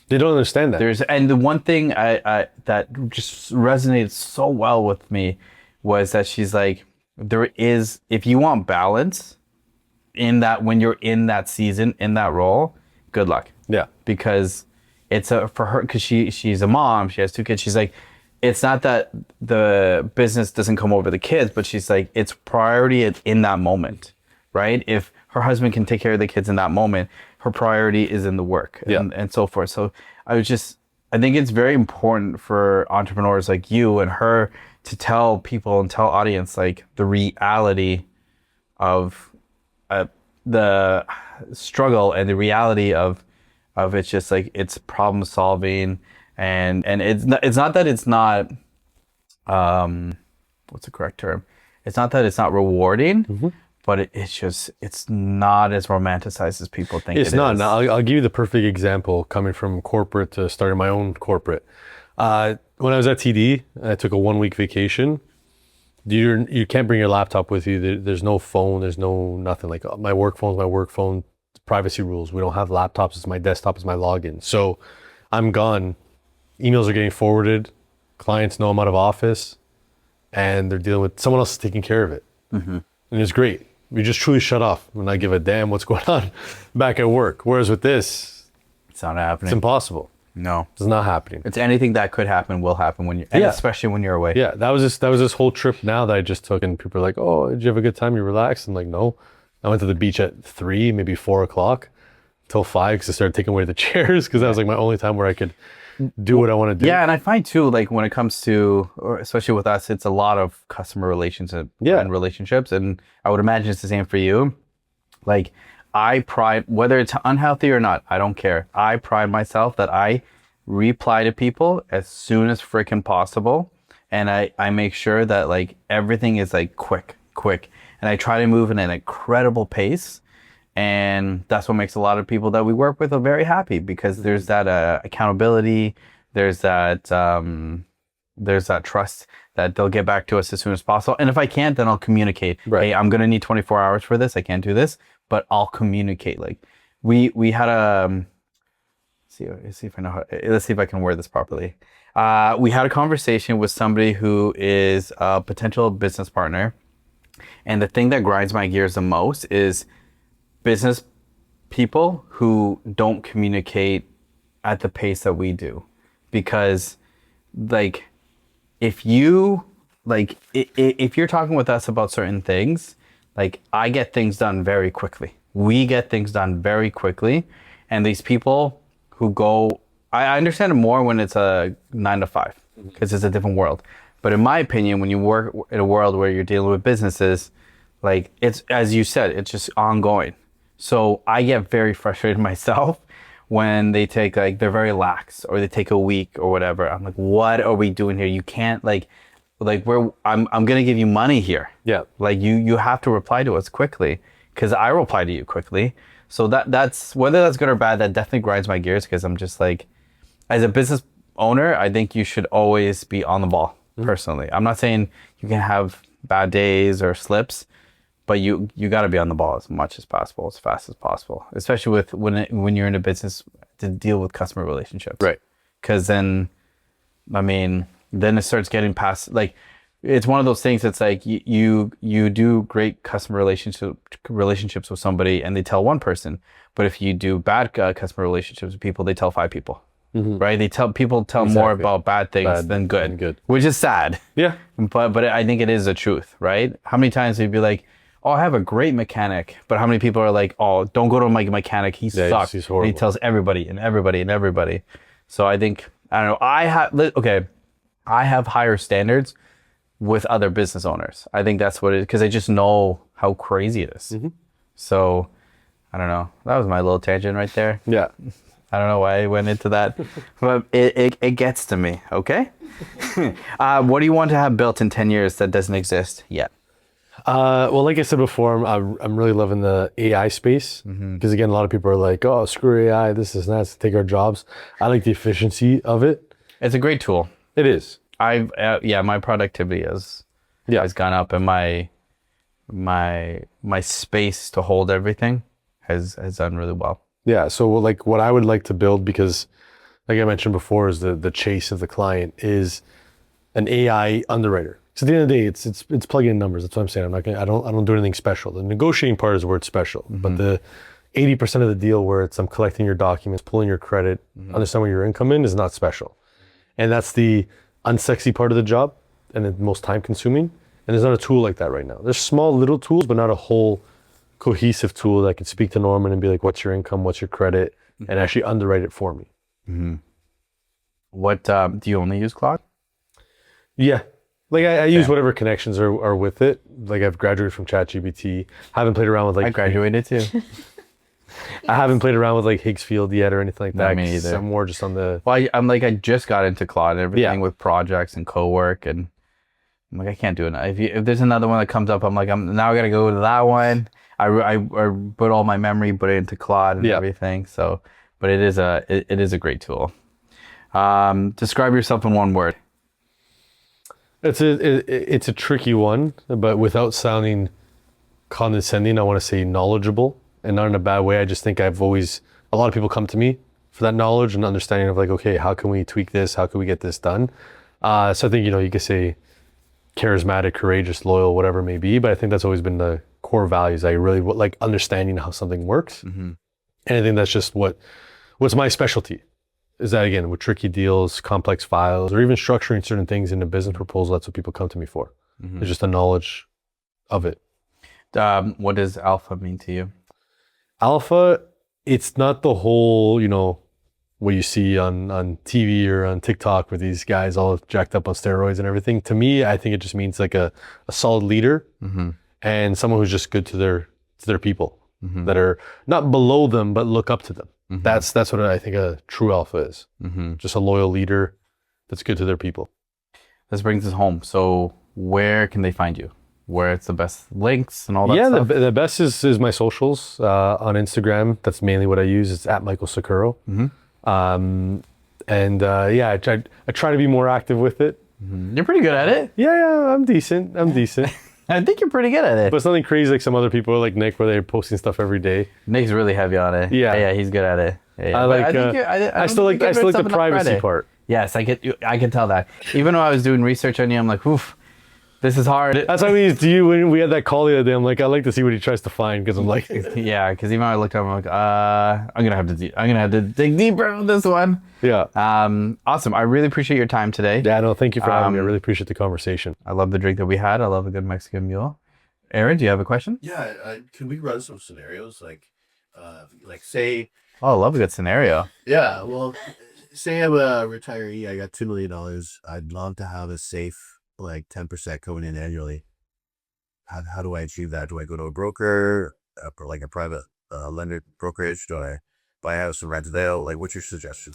They don't understand that. and the one thing I that just resonated so well with me was that she's like, if you want balance in that, when you're in that season, in that role, good luck. Yeah. Because it's for her, because she's a mom, she has 2 kids. She's like, it's not that the business doesn't come over the kids, but she's like, it's priority in that moment, right? If her husband can take care of the kids in that moment, her priority is in the work and so forth. So I think it's very important for entrepreneurs like you and her to tell people and tell audience, like, the reality of the struggle and the reality of it's just like, it's problem solving, and it's not that it's not what's the correct term? It's not that it's not rewarding, but it's not as romanticized as people think It's it not. is. Now, I'll give you the perfect example coming from corporate to starting my own corporate. When I was at TD, I took a 1-week vacation. You can't bring your laptop with you. There's no phone. There's no nothing. Like, my work phone's my work phone. Privacy rules. We don't have laptops. It's my desktop. It's my login. So I'm gone. Emails are getting forwarded. Clients know I'm out of office, and they're dealing with someone else is taking care of it. And it's great. We just truly shut off and not give a damn what's going on back at work. Whereas with this, It's not happening. it's impossible. No. It's not happening. It's anything that could happen will happen when and especially when you're away. Yeah, that was this whole trip now that I just took, and people are like, "Oh, did you have a good time? You relaxed?" I'm like, "No, I went to the beach at 3, maybe 4 o'clock, till 5 because I started taking away the chairs because that was like my only time where I could do what I want to do." Yeah, and I find too, like, when it comes to, or especially with us, it's a lot of customer relations and relationships, and I would imagine it's the same for you. Like, I pride, whether it's unhealthy or not, I don't care. I pride myself that I reply to people as soon as freaking possible, and I make sure that, like, everything is like quick, and I try to move in an incredible pace. And that's what makes a lot of people that we work with are very happy, because there's that accountability, there's that trust that they'll get back to us as soon as possible. And if I can't, then I'll communicate. Right. Hey, I'm gonna need 24 hours for this. I can't do this, but I'll communicate. Like, we had a let's see if I can word this properly. We had a conversation with somebody who is a potential business partner, and the thing that grinds my gears the most is business people who don't communicate at the pace that we do. Because, like, if you're talking with us about certain things, like, I get things done very quickly. We get things done very quickly. And these people who go, I understand it more when it's a 9 to 5, because it's a different world. But in my opinion, when you work in a world where you're dealing with businesses, like, it's, as you said, it's just ongoing. So I get very frustrated myself when they take, like, they're very lax, or they take a week or whatever. I'm like, what are we doing here? You can't, I'm gonna give you money here. Yeah. Like, you have to reply to us quickly, because I reply to you quickly. So that's, whether that's good or bad, that definitely grinds my gears, because I'm just like, as a business owner, I think you should always be on the ball. Personally, I'm not saying you can have bad days or slips, but you got to be on the ball as much as possible, as fast as possible, especially with when you're in a business to deal with customer relationships. Right. Because then it starts getting past, like, it's one of those things that's like, you do great customer relationships with somebody and they tell one person, but if you do bad customer relationships with people, they tell 5 people. Right? People tell more about bad things than good, which is sad. Yeah. But I think it is the truth, right? How many times would you be like, oh, I have a great mechanic, but how many people are like, oh, don't go to my mechanic, he sucks. He's horrible. And he tells everybody. So I think, I don't know, I have higher standards with other business owners. I think that's what it is, because I just know how crazy it is. So I don't know. That was my little tangent right there. Yeah. I don't know why I went into that, but it gets to me, okay? What do you want to have built in 10 years that doesn't exist yet? Well, like I said before, I'm really loving the AI space, because again, a lot of people are like, oh, screw AI, this is not to take our jobs. I like the efficiency of it. It's a great tool. It is. My productivity has gone up, and my my space to hold everything has done really well. Yeah. So like what I would like to build, because like I mentioned before, is the chase of the client is an AI underwriter. So at the end of the day, it's plugging in numbers. That's what I'm saying. I don't do anything special. The negotiating part is where it's special, but the 80% of the deal where it's I'm collecting your documents, pulling your credit, understand where your income is not special. And that's the unsexy part of the job and the most time consuming. And there's not a tool like that right now. There's small little tools, but not a whole cohesive tool that can speak to Norman and be like, what's your income, what's your credit, and actually underwrite it for me. What do you only use Claude? Yeah. Like I use whatever connections are with it. Like I've graduated from ChatGPT. Haven't played around with like I graduated too. I haven't played around with like Higgsfield yet or anything like that. me either. I'm more just on the Well, I just got into Claude and everything Yeah. with projects and co-work, and I'm like, I can't do it. If there's another one that comes up, I'm like, now I gotta go to that one. I put all my memory, put it into Claude and everything. So, but it is a great tool. Describe yourself in one word. it's a tricky one, but without sounding condescending, I want to say knowledgeable, and not in a bad way. I just think a lot of people come to me for that knowledge and understanding of like, okay, how can we tweak this? How can we get this done? So I think, you could say charismatic, courageous, loyal, whatever it may be, but I think that's always been the core values. I really like understanding how something works. And I think that's just what's my specialty. Is that, again, with tricky deals, complex files, or even structuring certain things in a business proposal, that's what people come to me for. It's just a knowledge of it. What does alpha mean to you? Alpha, it's not the whole, what you see on TV or on TikTok with these guys all jacked up on steroids and everything. To me, I think it just means like a solid leader and someone who's just good to their people that are not below them, but look up to them. That's what I think a true alpha is. Just a loyal leader that's good to their people. This brings us home. So where can they find you? Where it's the best links and all that stuff? Yeah, the best is my socials on Instagram. That's mainly what I use. It's at Michael Sakuro. I try to be more active with it. You're pretty good at it. Yeah, I'm decent. I think you're pretty good at it. But it's nothing crazy like some other people like Nick, where they're posting stuff every day. Nick's really heavy on it. Yeah, he's good at it. Yeah. I still like the privacy part. Yes, I can tell that. Even though I was doing research on you, I'm like, oof, this is hard. That's what I mean to you when we had that call the other day. I'm like, I like to see what he tries to find, because I'm like, yeah, because even when I looked up, I'm like, I'm gonna have to dig deeper on this one. Yeah. Awesome. I really appreciate your time today. Yeah, no, thank you for having me. I really appreciate the conversation. I love the drink that we had. I love a good Mexican mule. Aaron, do you have a question? Yeah, can we run some scenarios like say? Oh, I love a good scenario. Yeah, well, say I'm a retiree. I got $2 million. I'd love to have a safe 10% coming in annually. How do I achieve that? Do I go to a broker, or like a private lender brokerage? Do I buy a house and rent it out? What's your suggestion?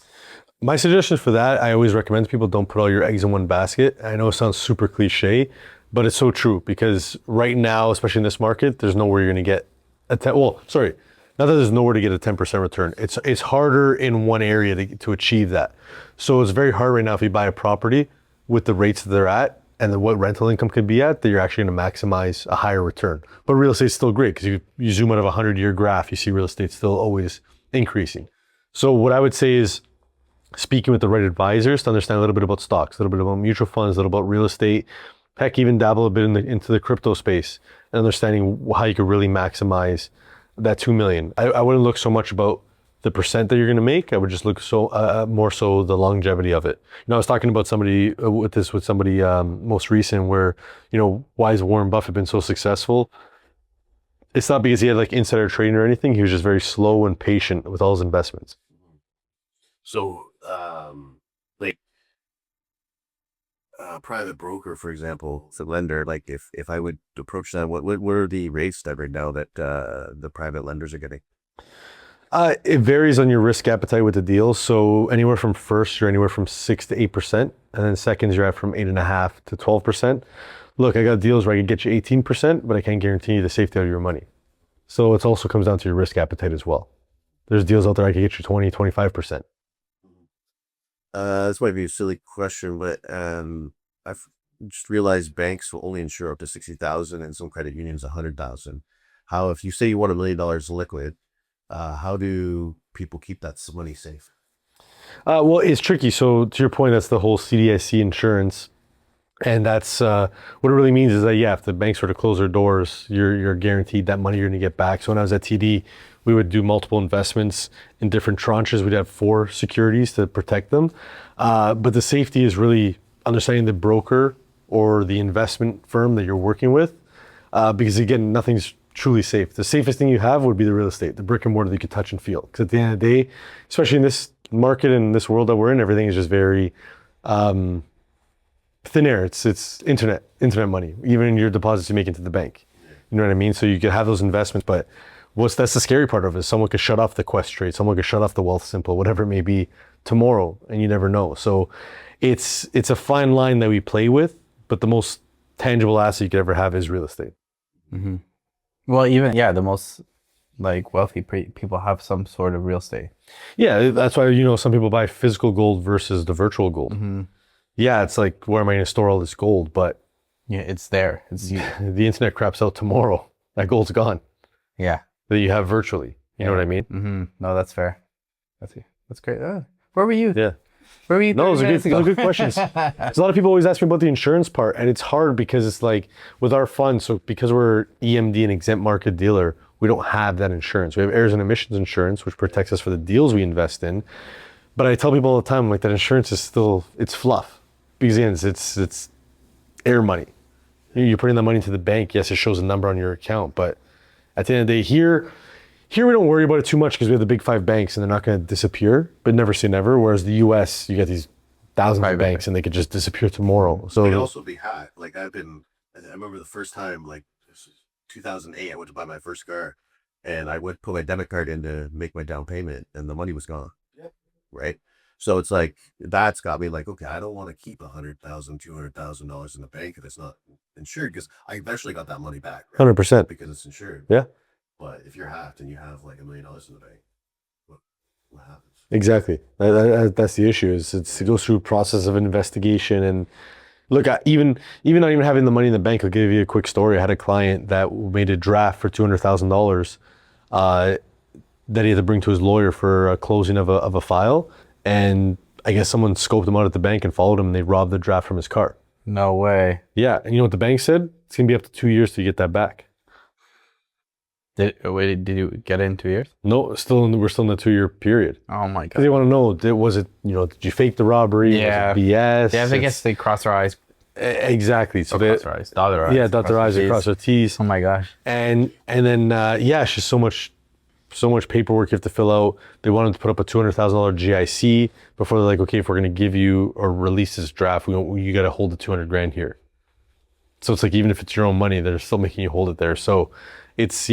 My suggestion for that, I always recommend to people, don't put all your eggs in one basket. I know it sounds super cliche, but it's so true, because right now, especially in this market, there's nowhere you're going to get not that there's nowhere to get a 10% return. It's harder in one area to achieve that. So it's very hard right now if you buy a property with the rates that they're at and then what rental income could be at, that you're actually going to maximize a higher return. But real estate's still great, because you zoom out of a 100-year graph, you see real estate still always increasing. So what I would say is speaking with the right advisors to understand a little bit about stocks, a little bit about mutual funds, a little about real estate, heck, even dabble a bit into the crypto space, and understanding how you could really maximize that 2 million. I wouldn't look so much about the percent that you're going to make. I would just look more so the longevity of it. I was talking about somebody most recent where, why has Warren Buffett been so successful? It's not because he had insider trading or anything. He was just very slow and patient with all his investments. So, a private broker, for example, it's a lender. If I would approach them, what are the rates that right now that the private lenders are getting? It varies on your risk appetite with the deals. So anywhere from first, you're anywhere from 6 to 8%, and then seconds, you're at from 8.5 to 12%. Look, I got deals where I could get you 18%, but I can't guarantee you the safety of your money. So it also comes down to your risk appetite as well. There's deals out there I could get you 20, 25%. This might be a silly question, but just realized banks will only insure up to 60,000 and some credit unions 100,000. How, if you say you want $1 million liquid, how do people keep that money safe? Well, it's tricky. So to your point, that's the whole CDIC insurance. And that's what it really means is that, yeah, if the banks were to close their doors, you're guaranteed that money you're going to get back. So when I was at TD, we would do multiple investments in different tranches. We'd have 4 securities to protect them. But the safety is really understanding the broker or the investment firm that you're working with. Because again, nothing's truly safe. The safest thing you have would be the real estate, the brick and mortar that you could touch and feel. Because at the end of the day, especially in this market and this world that we're in, everything is just very thin air. It's internet money, even your deposits you make into the bank. You know what I mean? So you could have those investments, but that's the scary part of it. Someone could shut off the Quest trade, someone could shut off the Wealth Simple, whatever it may be tomorrow, and you never know. So it's a fine line that we play with, but the most tangible asset you could ever have is real estate. Mm-hmm. Well, even, the most like wealthy people have some sort of real estate. Yeah, that's why, some people buy physical gold versus the virtual gold. Mm-hmm. Yeah, it's like, where am I going to store all this gold? But yeah, it's there. It's the internet craps out tomorrow. That gold's gone. Yeah. That you have virtually. You know what I mean? Mm-hmm. No, that's fair. That's great. Where were you? Yeah. Where were you? No, those are good questions. There's a lot of people always ask me about the insurance part, and it's hard because it's like with our fund. So because we're EMD, an exempt market dealer, we don't have that insurance. We have errors and emissions insurance, which protects us for the deals we invest in. But I tell people all the time, like, that insurance is still, it's fluff. Because again, it's air money. You're putting that money into the bank. Yes, it shows a number on your account, but at the end of the day, here we don't worry about it too much because we have the big 5 banks and they're not going to disappear, but never say never. Whereas the US, you get these thousands of banks and they could just disappear tomorrow. So they can also be hacked. Like I remember the first time, like this is 2008, I went to buy my first car and I went put my debit card in to make my down payment and the money was gone. Yep. Right. So it's like, that's got me like, okay, I don't want to keep $100,000, $200,000 in the bank if it's not insured, because I eventually got that money back. Right? 100%. Because it's insured. Yeah. But if you're hacked and you have like $1 million in the bank, what happens? Exactly. That's the issue. It goes through a process of investigation. And look, even not even having the money in the bank, I'll give you a quick story. I had a client that made a draft for $200,000 that he had to bring to his lawyer for a closing of a file. And I guess someone scoped him out at the bank and followed him, and they robbed the draft from his car. No way. Yeah. And you know what the bank said? It's going to be up to 2 years to get that back. Did you get it in 2 years? No, we're still in the 2-year period. Oh my God. Because they want to know, did you fake the robbery? Yeah. Was it BS? Yeah, I guess they cross their eyes. Exactly. So cross their eyes. Dot their eyes. Yeah, dot their eyes, they cross their T's. Oh my gosh. And then, it's just so much paperwork you have to fill out. They wanted to put up a $200,000 GIC before they're like, okay, if we're going to give you or release this draft, you got to hold the 200 grand here. So it's like, even if it's your own money, they're still making you hold it there. So it's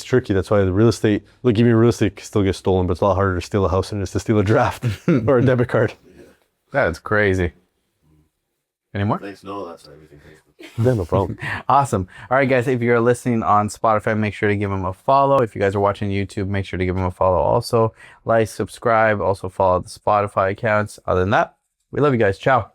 tricky. That's why the real estate, even real estate can still get stolen, but it's a lot harder to steal a house than it is to steal a draft or a debit card. That's crazy. Any more? Thanks. No, that's everything. Yeah, no problem. Awesome. All right, guys, if you're listening on Spotify, make sure to give them a follow. If you guys are watching YouTube, make sure to give them a follow also. Like, subscribe, also follow the Spotify accounts. Other than that, we love you guys. Ciao.